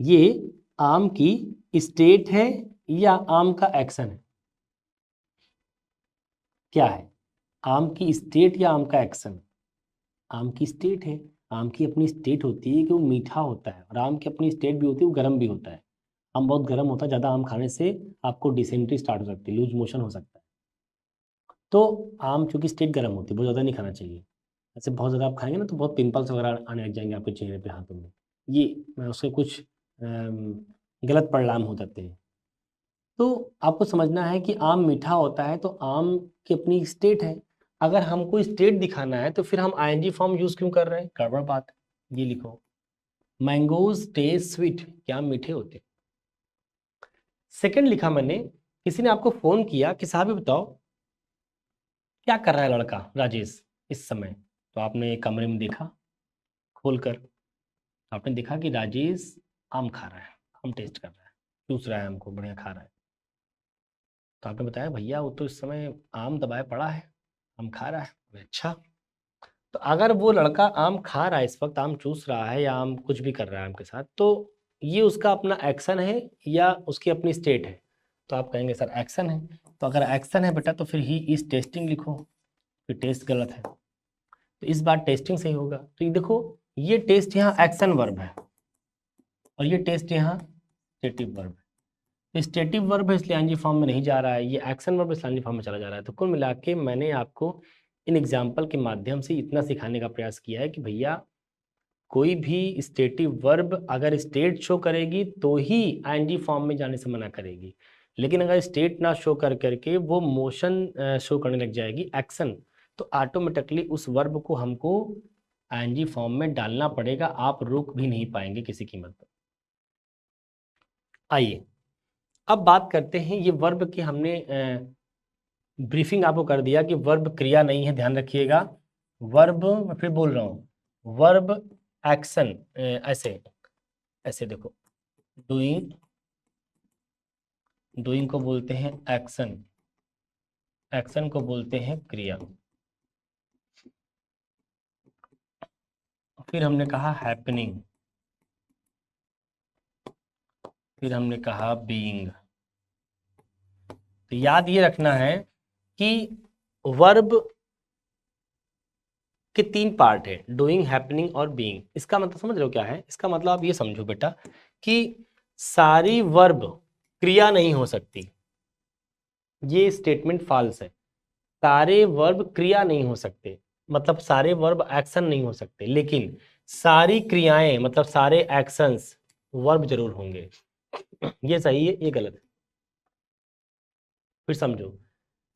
ये आम की स्टेट है या आम का एक्शन है, क्या है, आम की स्टेट या आम का एक्शन। आम की स्टेट है, आम की अपनी स्टेट होती है कि वो मीठा होता है और आम की अपनी स्टेट भी होती है वो गर्म भी होता है। आम बहुत गर्म होता है, ज़्यादा आम खाने से आपको डिसेंट्री स्टार्ट हो सकती है, लूज मोशन हो सकता है। तो आम चूंकि स्टेट गर्म होती है बहुत ज़्यादा नहीं खाना चाहिए, ऐसे बहुत ज़्यादा आप खाएंगे ना तो बहुत पिंपल्स वगैरह आने लग जाएंगे आपके चेहरे पे, हाथों में, ये उसके कुछ गलत परिणाम हो सकते हैं। तो आपको समझना है कि आम मीठा होता है तो आम की अपनी स्टेट है। अगर हमको स्टेट दिखाना है तो फिर हम आईएनजी फॉर्म यूज़ क्यों कर रहे हैं, गड़बड़ बात है। ये लिखो मैंगोज टेस्ट स्वीट, क्या आम मीठे होते हैं। सेकंड लिखा मैंने, किसी ने आपको फ़ोन किया कि साहब ये बताओ क्या कर रहा है लड़का राजेश इस समय, तो आपने कमरे में देखा खोलकर, आपने देखा कि राजेश आम खा रहा है, आम टेस्ट कर रहा है, चूस रहा है हमको, बढ़िया खा रहा है। तो आपने बताया भैया वो तो इस समय आम दबाए पड़ा है, आम खा रहा है। बोले, अच्छा, तो अगर वो लड़का आम खा रहा है इस वक्त, आम चूस रहा है या आम कुछ भी कर रहा है आम के साथ, तो ये उसका अपना एक्शन है या उसकी अपनी स्टेट है। तो आप कहेंगे सर एक्शन है। तो अगर एक्शन है बेटा तो फिर ही इज टेस्टिंग लिखो, फिर टेस्ट गलत है, तो इस बार टेस्टिंग सही होगा। तो ये देखो ये टेस्ट यहाँ एक्शन वर्ब है और ये टेस्ट यहाँ स्टेटिव वर्ब है। तो स्टेटिव वर्ब है इसलिए एनजी फॉर्म में नहीं जा रहा है, ये एक्शन वर्ब इसलिए एनजी फॉर्म में चला जा रहा है। तो कुल मिला के मैंने आपको इन एग्जाम्पल के माध्यम से इतना सिखाने का प्रयास किया है कि भैया कोई भी स्टेटिव वर्ब अगर स्टेट शो करेगी तो ही आईएनजी फॉर्म में जाने से मना करेगी, लेकिन अगर स्टेट ना शो कर करके वो मोशन शो करने लग जाएगी, एक्शन, तो ऑटोमेटिकली उस वर्ब को हमको आईएनजी फॉर्म में डालना पड़ेगा, आप रोक भी नहीं पाएंगे किसी कीमत पर। आइए अब बात करते हैं ये वर्ब की, हमने ब्रीफिंग आपको कर दिया कि वर्ब क्रिया नहीं है, ध्यान रखिएगा। वर्ब, मैं फिर बोल रहा हूँ, वर्ब एक्शन, ऐसे ऐसे देखो, डूइंग, डूइंग को बोलते हैं एक्शन, एक्शन को बोलते हैं क्रिया। फिर हमने कहा हैपनिंग, फिर हमने कहा बीइंग। तो याद ये रखना है कि वर्ब के 3 पार्ट है, डूइंग, हैपनिंग और बीइंग। इसका मतलब समझ रहे हो क्या है? इसका मतलब आप ये समझो बेटा कि सारी वर्ब क्रिया नहीं हो सकती, ये स्टेटमेंट फॉल्स है। सारे वर्ब क्रिया नहीं हो सकते, मतलब सारे वर्ब एक्शन नहीं हो सकते, लेकिन सारी क्रियाएं मतलब सारे एक्शंस वर्ब जरूर होंगे। ये सही है, ये गलत है? फिर समझो,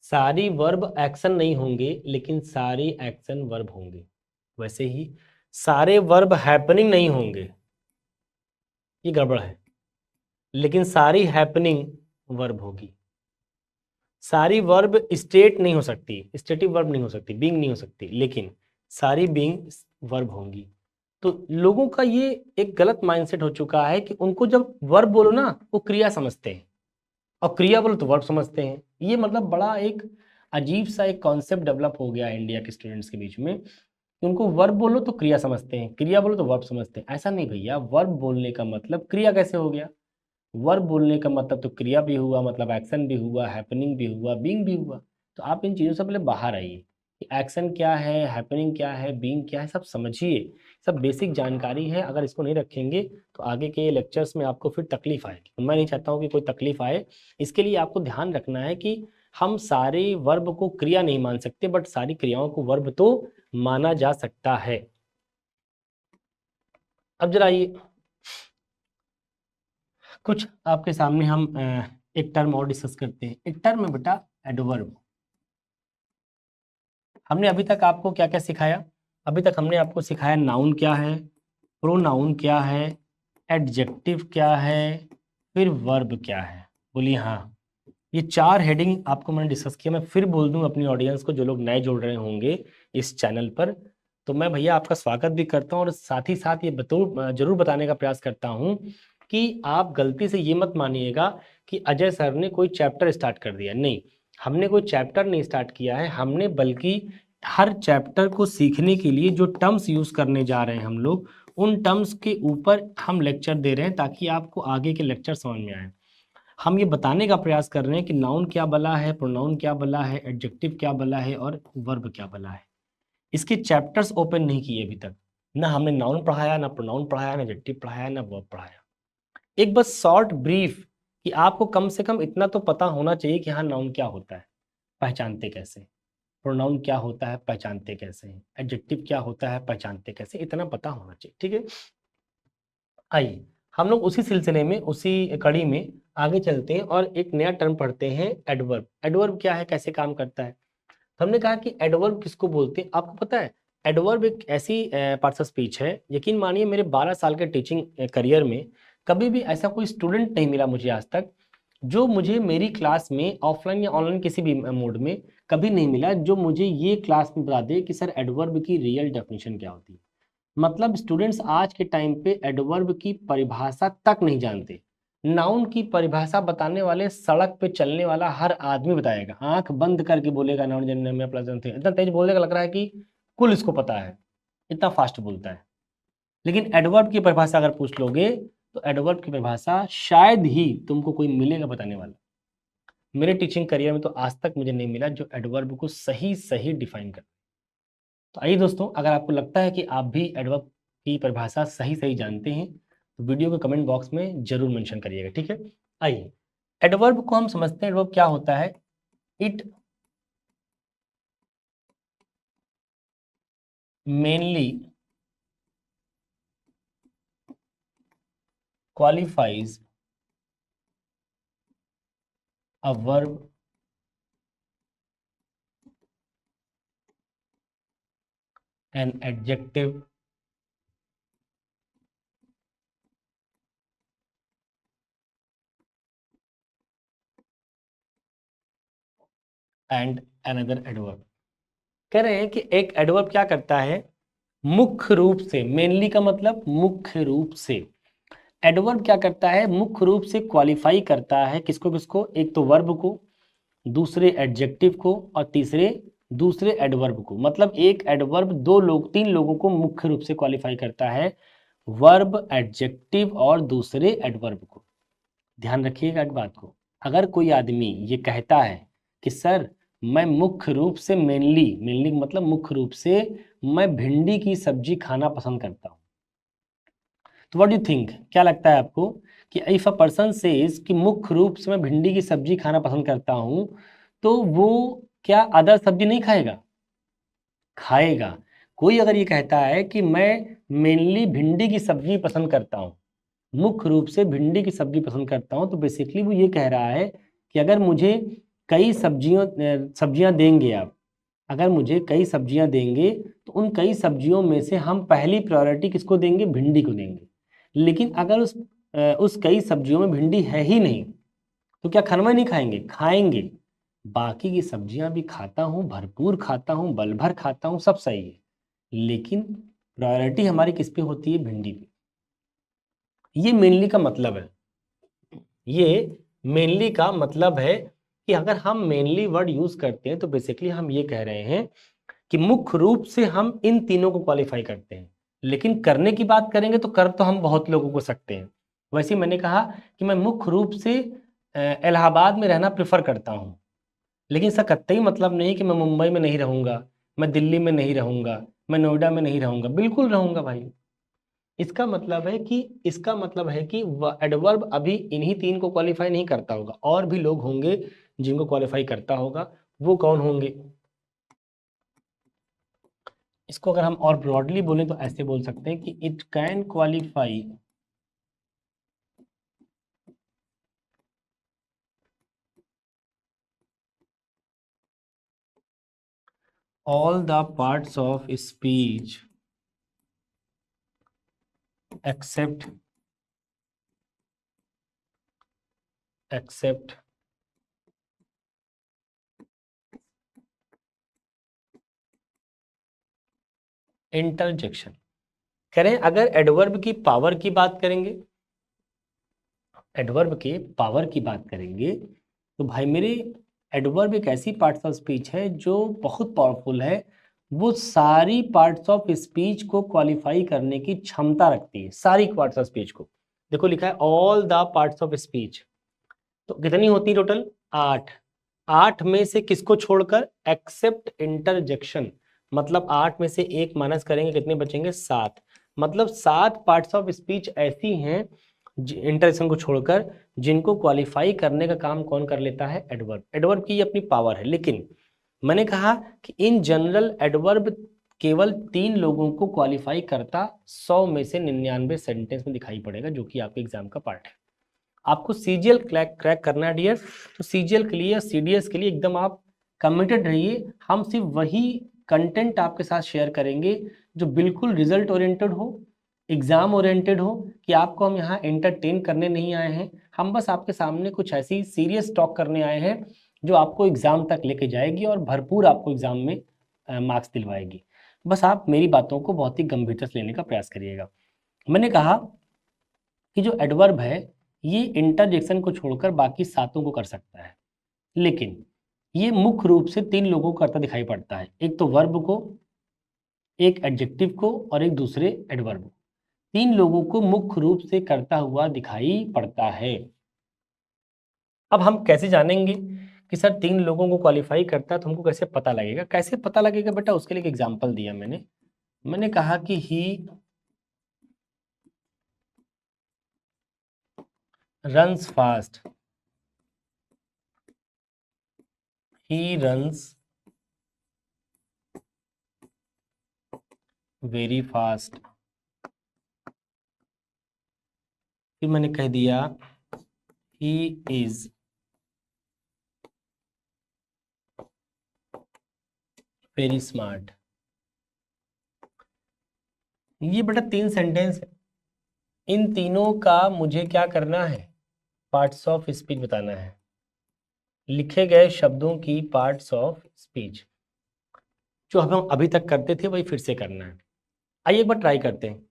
सारी वर्ब एक्शन नहीं होंगे लेकिन सारी एक्शन वर्ब होंगे। वैसे ही सारे वर्ब हैपनिंग नहीं होंगे, ये गड़बड़ है, लेकिन सारी हैपनिंग वर्ब होगी। सारी वर्ब स्टेट नहीं हो सकती, स्टेटिव वर्ब नहीं हो सकती, बीइंग नहीं हो सकती, लेकिन सारी बीइंग वर्ब होंगी। तो लोगों का ये एक गलत माइंडसेट हो चुका है कि उनको जब वर्ब बोलो ना वो क्रिया समझते हैं, और क्रिया बोलो तो वर्ब समझते हैं। ये मतलब बड़ा एक अजीब सा एक कॉन्सेप्ट डेवलप हो गया है इंडिया के स्टूडेंट्स के बीच में, कि उनको वर्ब बोलो तो क्रिया समझते हैं, क्रिया बोलो तो वर्ब समझते हैं। ऐसा नहीं भैया, वर्ब बोलने का मतलब क्रिया कैसे हो गया? वर्ब बोलने का मतलब तो क्रिया भी हुआ, मतलब एक्शन भी हुआ, हैपनिंग भी हुआ, बीइंग भी हुआ। तो आप इन चीज़ों से पहले बाहर आइए कि एक्शन क्या है, हैपनिंग क्या है, बीइंग क्या है, सब समझिए। सब बेसिक जानकारी है, अगर इसको नहीं रखेंगे तो आगे के लेक्चर्स में आपको फिर तकलीफ आएगी। तो मैं नहीं चाहता हूँ कि कोई तकलीफ आए। इसके लिए आपको ध्यान रखना है कि हम सारे वर्ब को क्रिया नहीं मान सकते, बट सारी क्रियाओं को वर्ब तो माना जा सकता है। अब जरा ये कुछ आपके सामने हम एक टर्म और डिस्कस करते हैं। एक टर्म है बेटा एडवर्ब। हमने अभी तक आपको क्या क्या सिखाया? अभी तक हमने आपको सिखाया नाउन क्या है, प्रोनाउन क्या है, एडजेक्टिव क्या है, फिर वर्ब क्या है। बोलिए हाँ। ये 4 हेडिंग आपको मैंने डिस्कस किया। मैं फिर बोल दूं अपनी ऑडियंस को, जो लोग नए जुड़ रहे होंगे इस चैनल पर, तो मैं भैया आपका स्वागत भी करता हूं और साथ ही साथ ये जरूर बताने का प्रयास करता हूं कि आप गलती से ये मत मानिएगा कि अजय सर ने कोई चैप्टर स्टार्ट कर दिया। नहीं, हमने कोई चैप्टर नहीं स्टार्ट किया है, हमने बल्कि हर चैप्टर को सीखने के लिए जो टर्म्स यूज करने जा रहे हैं हम लोग, उन टर्म्स के ऊपर हम लेक्चर दे रहे हैं ताकि आपको आगे के लेक्चर समझ में आए। हम ये बताने का प्रयास कर रहे हैं कि नाउन क्या बला है, प्रोनाउन क्या बला है, एडजेक्टिव क्या बला है और वर्ब क्या बला है। इसके चैप्टर्स ओपन नहीं किए अभी तक। ना हमने नाउन पढ़ाया, ना प्रोनाउन पढ़ाया, ना एडजेक्टिव पढ़ाया, ना वर्ब पढ़ाया। एक बस शॉर्ट ब्रीफ कि आपको कम से कम इतना तो पता होना चाहिए कि हाँ नाउन क्या होता है, पहचानते कैसे, प्रोनाउन क्या होता है, पहचानते कैसे हैं, एडजेक्टिव क्या होता है, पहचानते कैसे, इतना पता होना चाहिए। ठीक है, आइए हम लोग उसी सिलसिले में, उसी कड़ी में आगे चलते हैं और एक नया टर्म पढ़ते हैं, एडवर्ब। एडवर्ब क्या है, कैसे काम करता है? तो हमने कहा कि एडवर्ब किसको बोलते हैं, आपको पता है? एडवर्ब एक ऐसी पार्ट्स ऑफ स्पीच है, यकीन मानिए मेरे 12 साल के टीचिंग करियर में कभी भी ऐसा कोई स्टूडेंट नहीं मिला मुझे आज तक, जो मुझे मेरी क्लास में ऑफलाइन या ऑनलाइन किसी भी मोड में कभी नहीं मिला, जो मुझे ये क्लास में बता दे कि सर एडवर्ब की रियल डेफिनेशन क्या होती है। मतलब स्टूडेंट्स आज के टाइम पे एडवर्ब की परिभाषा तक नहीं जानते। नाउन की परिभाषा बताने वाले सड़क पे चलने वाला हर आदमी बताएगा, आंख बंद करके बोलेगा नाउन जनरल में प्लस इतना तेज बोलेगा, लग रहा है कि कुल इसको पता है, इतना फास्ट बोलता है। लेकिन एडवर्ब की परिभाषा अगर पूछ लोगे तो एडवर्ब की परिभाषा शायद ही तुमको कोई मिलेगा बताने वाला। मेरे टीचिंग करियर में तो आज तक मुझे नहीं मिला जो एडवर्ब को सही सही डिफाइन कर। तो आइए दोस्तों, अगर आपको लगता है कि आप भी एडवर्ब की परिभाषा सही सही जानते हैं तो वीडियो के कमेंट बॉक्स में जरूर मेंशन करिएगा। ठीक है, आइए एडवर्ब को हम समझते हैं। एडवर्ब क्या होता है? It mainly qualifies a verb an adjective and another adverb. कह रहे हैं कि एक एडवर्ब क्या करता है, मुख्य रूप से, मेनली का मतलब मुख्य रूप से, एडवर्ब क्या करता है, मुख्य रूप से क्वालिफाई करता है किसको किसको, एक तो वर्ब को, दूसरे एडजेक्टिव को, और तीसरे दूसरे एडवर्ब को। मतलब एक एडवर्ब दो लोग, तीन लोगों को मुख्य रूप से क्वालिफाई करता है, वर्ब, एडजेक्टिव और दूसरे एडवर्ब को। ध्यान रखिएगा एक बात को, अगर कोई आदमी ये कहता है कि सर मैं मुख्य रूप से, मेनली, मेनली मतलब मुख्य रूप से मैं भिंडी की सब्जी खाना पसंद करता हूँ, तो व्हाट डू थिंक, क्या लगता है आपको कि इफ अ पर्सन सेज कि मुख्य रूप से मैं भिंडी की सब्जी खाना पसंद करता हूँ, तो वो क्या अदर सब्जी नहीं खाएगा, खाएगा। कोई अगर ये कहता है कि मैं मेनली भिंडी की सब्जी पसंद करता हूँ, मुख्य रूप से भिंडी की सब्जी पसंद करता हूँ, तो बेसिकली वो ये कह रहा है कि अगर मुझे कई सब्जियां देंगे आप, अगर मुझे कई सब्जियां देंगे तो उन कई सब्जियों में से हम पहली प्रायोरिटी किसको देंगे, भिंडी को देंगे। लेकिन अगर उस कई सब्जियों में भिंडी है ही नहीं, तो क्या खाना नहीं खाएंगे, खाएंगे। बाकी की सब्जियां भी खाता हूँ, भरपूर खाता हूँ, बल भर खाता हूँ, सब सही है, लेकिन प्रायोरिटी हमारी किस पे होती है, भिंडी पे। ये मेनली का मतलब है, ये मेनली का मतलब है कि अगर हम मेनली वर्ड यूज करते हैं तो बेसिकली हम ये कह रहे हैं कि मुख्य रूप से हम इन तीनों को क्वालिफाई करते हैं, लेकिन करने की बात करेंगे तो कर तो हम बहुत लोगों को सकते हैं। वैसे ही मैंने कहा कि मैं मुख्य रूप से इलाहाबाद में रहना प्रेफर करता हूँ, लेकिन इसका कतई मतलब नहीं कि मैं मुंबई में नहीं रहूंगा, मैं दिल्ली में नहीं रहूंगा, मैं नोएडा में नहीं रहूंगा, बिल्कुल रहूंगा भाई। इसका मतलब है कि एडवर्ब अभी इन्हीं तीन को क्वालिफाई नहीं करता होगा, और भी लोग होंगे जिनको क्वालिफाई करता होगा। वो कौन होंगे, इसको अगर हम और ब्रॉडली बोलें तो ऐसे बोल सकते हैं कि it can qualify all the parts of speech except interjection. करें अगर एडवर्ब की पावर की बात करेंगे, एडवर्ब के पावर की बात करेंगे, तो भाई मेरे एडवर्ब एक ऐसी पार्ट्स ऑफ स्पीच है जो बहुत पावरफुल है, वो सारी पार्ट्स ऑफ स्पीच को क्वालिफाई करने की क्षमता रखती है, सारी पार्ट्स ऑफ स्पीच को। देखो लिखा है all the parts of speech, तो कितनी होती है टोटल, 8। 8 में से किसको छोड़कर, एक्सेप्ट इंटरजेक्शन, मतलब 8 में से एक माइनस करेंगे कितने बचेंगे, 7। मतलब 7 पार्ट्स ऑफ स्पीच ऐसी हैं इंटरजेक्शन को छोड़कर जिनको क्वालिफाई करने का काम कौन कर लेता है, एडवर्ब। एडवर्ब की अपनी पावर है, लेकिन मैंने कहा कि इन जनरल एडवर्ब केवल 3 लोगों को क्वालिफाई करता 100 में से 99 सेंटेंस में दिखाई पड़ेगा, जो कि आपके एग्जाम का पार्ट है। आपको सीजीएल क्रैक करना है डियर, तो सीजीएल के लिए, सीडीएस के लिए एकदम आप कमिटेड रहिए। हम सिर्फ वही कंटेंट आपके साथ शेयर करेंगे जो बिल्कुल रिजल्ट ओरिएंटेड हो, एग्जाम ओरिएंटेड हो, कि आपको हम यहाँ एंटरटेन करने नहीं आए हैं, हम बस आपके सामने कुछ ऐसी सीरियस टॉक करने आए हैं जो आपको एग्जाम तक लेके जाएगी और भरपूर आपको एग्जाम में मार्क्स दिलवाएगी। बस आप मेरी बातों को बहुत ही गंभीरता से लेने का प्रयास करिएगा। मैंने कहा कि जो एडवर्ब है ये इंटरजेक्शन को छोड़कर बाकी सातों को कर सकता है, लेकिन ये मुख्य रूप से 3 लोगों को करता दिखाई पड़ता है, एक तो वर्ब को, एक एडजेक्टिव को और एक दूसरे एडवर्ब को। 3 लोगों को मुख्य रूप से करता हुआ दिखाई पड़ता है। अब हम कैसे जानेंगे कि सर 3 लोगों को क्वालिफाई करता है, तो हमको कैसे पता लगेगा, कैसे पता लगेगा बेटा, उसके लिए एक एग्जाम्पल दिया मैंने कहा कि he runs fast, he runs very fast. फिर मैंने कह दिया ही इज वेरी स्मार्ट। ये बेटा 3 सेंटेंस है, इन तीनों का मुझे क्या करना है, पार्ट्स ऑफ स्पीच बताना है। लिखे गए शब्दों की पार्ट्स ऑफ स्पीच। जो हम अभी तक करते थे वही फिर से करना है। आइए एक बार ट्राई करते हैं।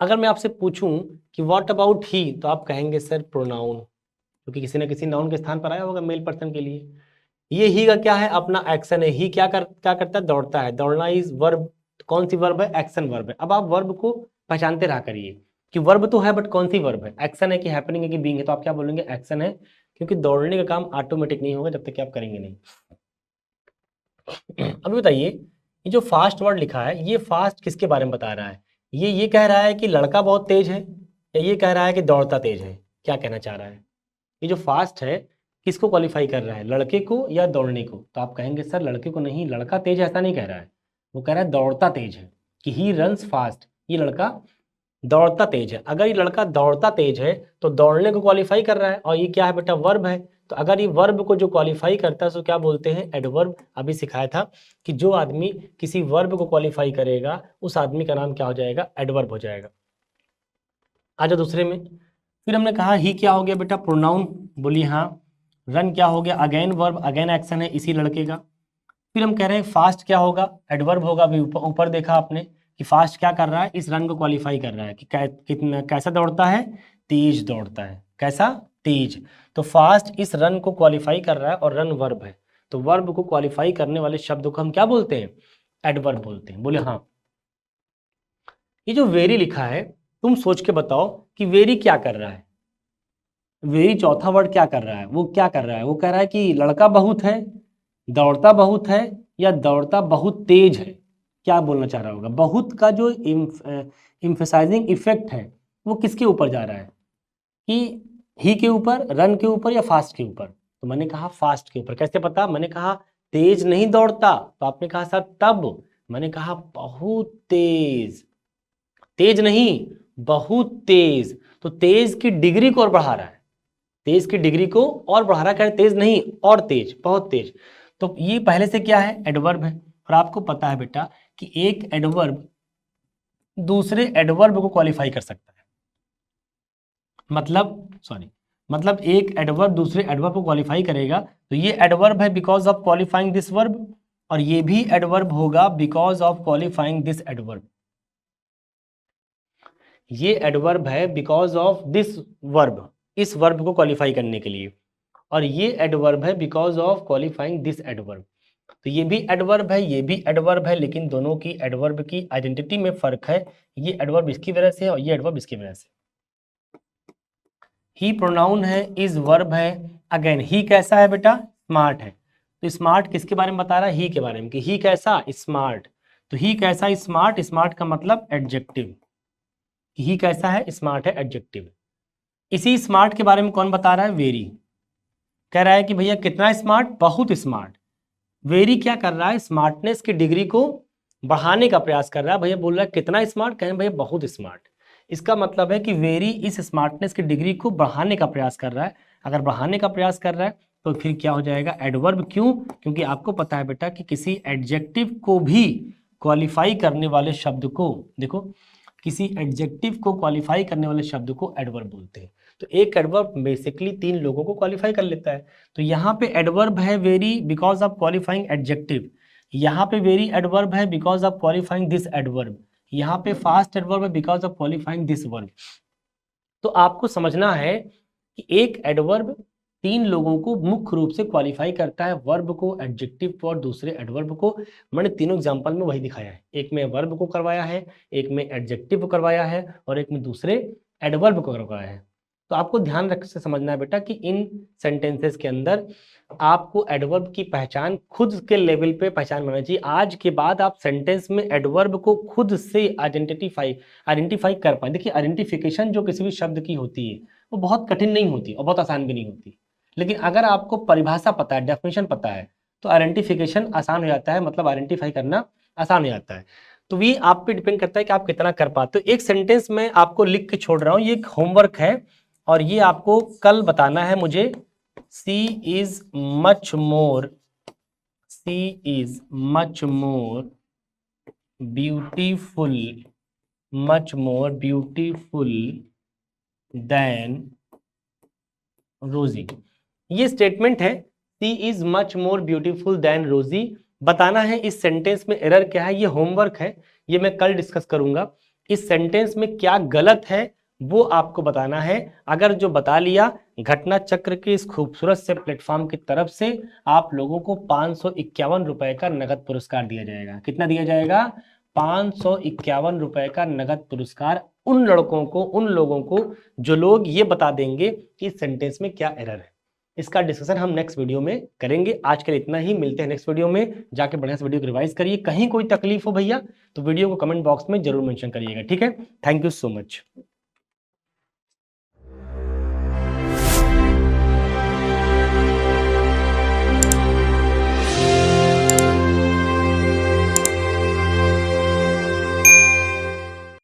अगर मैं आपसे पूछूं कि व्हाट अबाउट ही, तो आप कहेंगे सर प्रोनाउन, क्योंकि किसी न किसी नाउन के स्थान पर आया होगा मेल पर्सन के लिए। ये ही का क्या है, अपना एक्शन है। ही क्या करता है, दौड़ता है। दौड़ना इज वर्ब। कौन सी वर्ब है, एक्शन वर्ब है। अब आप वर्ब को पहचानते रहा करिए कि वर्ब तो है बट कौन सी वर्ब है, एक्शन है कि हैपनिंग है कि बीइंग है। तो आप क्या बोलेंगे, एक्शन है, क्योंकि दौड़ने का काम ऑटोमेटिक नहीं होगा जब तक कि आप करेंगे नहीं। अभी बताइए, ये जो फास्ट वर्ड लिखा है, ये फास्ट किसके बारे में बता रहा है? ये कह रहा है कि लड़का बहुत तेज है, या ये कह रहा है कि दौड़ता तेज है? क्या कहना चाह रहा है? ये जो फास्ट है किसको क्वालिफाई कर रहा है, लड़के को या दौड़ने को? तो आप कहेंगे सर लड़के को नहीं, लड़का तेज ऐसा नहीं कह रहा है, वो कह रहा है दौड़ता तेज है, कि ही रन्स फास्ट, ये लड़का दौड़ता तेज है। अगर ये लड़का दौड़ता तेज है तो दौड़ने को क्वालिफाई कर रहा है, और ये क्या है बेटा, वर्ब है। तो अगर ये वर्ब को जो क्वालिफाई करता है तो क्या बोलते हैं, एडवर्ब। अभी सिखाया था कि जो आदमी किसी वर्ब को क्वालिफाई करेगा उस आदमी का नाम क्या हो जाएगा, एडवर्ब हो जाएगा। आ जाओ दूसरे में। फिर हमने कहा ही क्या हो गया बेटा, प्रोनाउन, बोलिए हाँ। रन क्या हो गया, अगेन वर्ब, अगेन एक्शन है इसी लड़के का। फिर हम कह रहे हैं फास्ट क्या होगा, एडवर्ब होगा। अभी ऊपर देखा आपने कि फास्ट क्या कर रहा है, इस रन को क्वालिफाई कर रहा है कि कितना कैसा दौड़ता है, तेज दौड़ता है। कैसा, तेज। तो फास्ट इस रन को क्वालिफाई कर रहा है, और रन वर्ब है। तो वर्ब को क्वालिफाई करने वाले शब्द को हम क्या बोलते हैं, एडवर्ब बोलते हैं। बोले हाँ। ये जो वेरी लिखा है, तुम सोच के बताओ कि वेरी क्या कर रहा है। वेरी चौथा वर्ड क्या कर रहा है, वो क्या कर रहा है, वो कह रहा है कि लड़का बहुत है, दौड़ता बहुत है, या दौड़ता बहुत तेज है। क्या बोलना चाह रहा होगा, बहुत का जो इम्फेसाइजिंग इफेक्ट है वो किसके ऊपर जा रहा है, कि ही के ऊपर, रन के ऊपर, या फास्ट के ऊपर? तो मैंने कहा फास्ट के ऊपर। कैसे पता, मैंने कहा तेज नहीं दौड़ता, तो आपने कहा सर तब, मैंने कहा बहुत तेज, तेज नहीं बहुत तेज। तो तेज की डिग्री को और बढ़ा रहा है, तेज की डिग्री को और बढ़ा रहा है, तेज नहीं और तेज, बहुत तेज। तो ये पहले से क्या है, एडवर्ब है। और आपको पता है बेटा कि एक एडवर्ब दूसरे एडवर्ब को क्वालिफाई कर सकता है। मतलब एक एडवर्ब दूसरे एडवर्ब को क्वालिफाई करेगा, तो ये एडवर्ब है because of qualifying this verb, और ये भी एडवर्ब होगा because of qualifying this adverb. ये एडवर्ब है बिकॉज ऑफ दिस वर्ब, इस वर्ब को क्वालिफाई करने के लिए, और ये एडवर्ब है because of qualifying this adverb. तो ये भी एडवर्ब है, ये भी एडवर्ब है, लेकिन दोनों की एडवर्ब की आइडेंटिटी में फर्क है। ये एडवर्ब इसकी वजह से है और ये एडवर्ब इसकी वजह से। ही प्रोनाउन है, इज वर्ब है। अगेन ही कैसा है बेटा, स्मार्ट है। तो स्मार्ट किसके बारे में बता रहा है, ही के बारे में, कि ही कैसा, स्मार्ट। तो ही कैसा, स्मार्ट, स्मार्ट का मतलब एडजेक्टिव, ही कैसा है, स्मार्ट है, एडजेक्टिव। इसी स्मार्ट के बारे में कौन बता रहा है, वेरी। कह रहा है कि भैया कितना स्मार्ट, बहुत स्मार्ट। वेरी क्या कर रहा है, स्मार्टनेस की डिग्री को बढ़ाने का प्रयास कर रहा है। भैया बोल रहा है कितना स्मार्ट, कहें भैया बहुत स्मार्ट। इसका मतलब है कि वेरी इस स्मार्टनेस की डिग्री को बढ़ाने का प्रयास कर रहा है। अगर बढ़ाने का प्रयास कर रहा है तो फिर क्या हो जाएगा, एडवर्ब। क्यों, क्योंकि आपको पता है बेटा कि किसी एडजेक्टिव को भी क्वालिफाई करने वाले शब्द को, देखो, किसी एडजेक्टिव को क्वालिफाई करने वाले शब्द को एडवर्ब बोलते हैं। तो एक एडवर्ब बेसिकली 3 लोगों को क्वालिफाई कर लेता है। तो यहाँ पे एडवर्ब है very because of qualifying adjective, यहाँ पे वेरी एडवर्ब है because of qualifying this adverb, यहाँ पे फास्ट एडवर्ब है because of qualifying this verb. तो आपको समझना है कि एक एडवर्ब 3 लोगों को मुख्य रूप से क्वालिफाई करता है, वर्ब को, एडजेक्टिव को और दूसरे एडवर्ब को। मैंने तीनों एग्जांपल में वही दिखाया है, एक में वर्ब को करवाया है, एक में एडजेक्टिव को करवाया है, और एक में दूसरे एडवर्ब को करवाया है। तो आपको ध्यान रख से समझना है बेटा कि इन सेंटेंसेस के अंदर आपको एडवर्ब की पहचान खुद के लेवल पे पहचान बनानी चाहिए। आज के बाद आप सेंटेंस में एडवर्ब को खुद से आइडेंटिफाई कर पाए। देखिए, आइडेंटिफिकेशन जो किसी भी शब्द की होती है वो बहुत कठिन नहीं होती और बहुत आसान भी नहीं होती, लेकिन अगर आपको परिभाषा पता है, डेफिनेशन पता है, तो आइडेंटिफिकेशन आसान हो जाता है, मतलब आइडेंटिफाई करना आसान हो जाता है। तो ये आप पे डिपेंड करता है कि आप कितना कर पाते हो। एक सेंटेंस में आपको लिख के छोड़ रहा हूँ, ये एक होमवर्क है, और ये आपको कल बताना है मुझे। She is much more, she is much more beautiful, much more beautiful than Rosie। ये स्टेटमेंट है she is much more beautiful than Rosie. बताना है इस सेंटेंस में एरर क्या है, ये होमवर्क है, ये मैं कल डिस्कस करूंगा। इस सेंटेंस में क्या गलत है वो आपको बताना है। अगर जो बता लिया, घटना चक्र के इस खूबसूरत से प्लेटफॉर्म की तरफ से आप लोगों को 551 रुपए का नगद पुरस्कार दिया जाएगा। कितना दिया जाएगा? 551 रुपए का नगद पुरस्कार उन लड़कों को, उन लोगों को जो लोग ये बता देंगे कि इस सेंटेंस में क्या एरर है। इसका डिस्कशन हम नेक्स्ट वीडियो में करेंगे। आज के लिए इतना ही, मिलते हैं नेक्स्ट वीडियो में। जाके बढ़िया से वीडियो को रिवाइज करिए। कहीं कोई तकलीफ हो भैया तो वीडियो को कमेंट बॉक्स में जरूर मेंशन करिएगा, ठीक है। Thank you so much.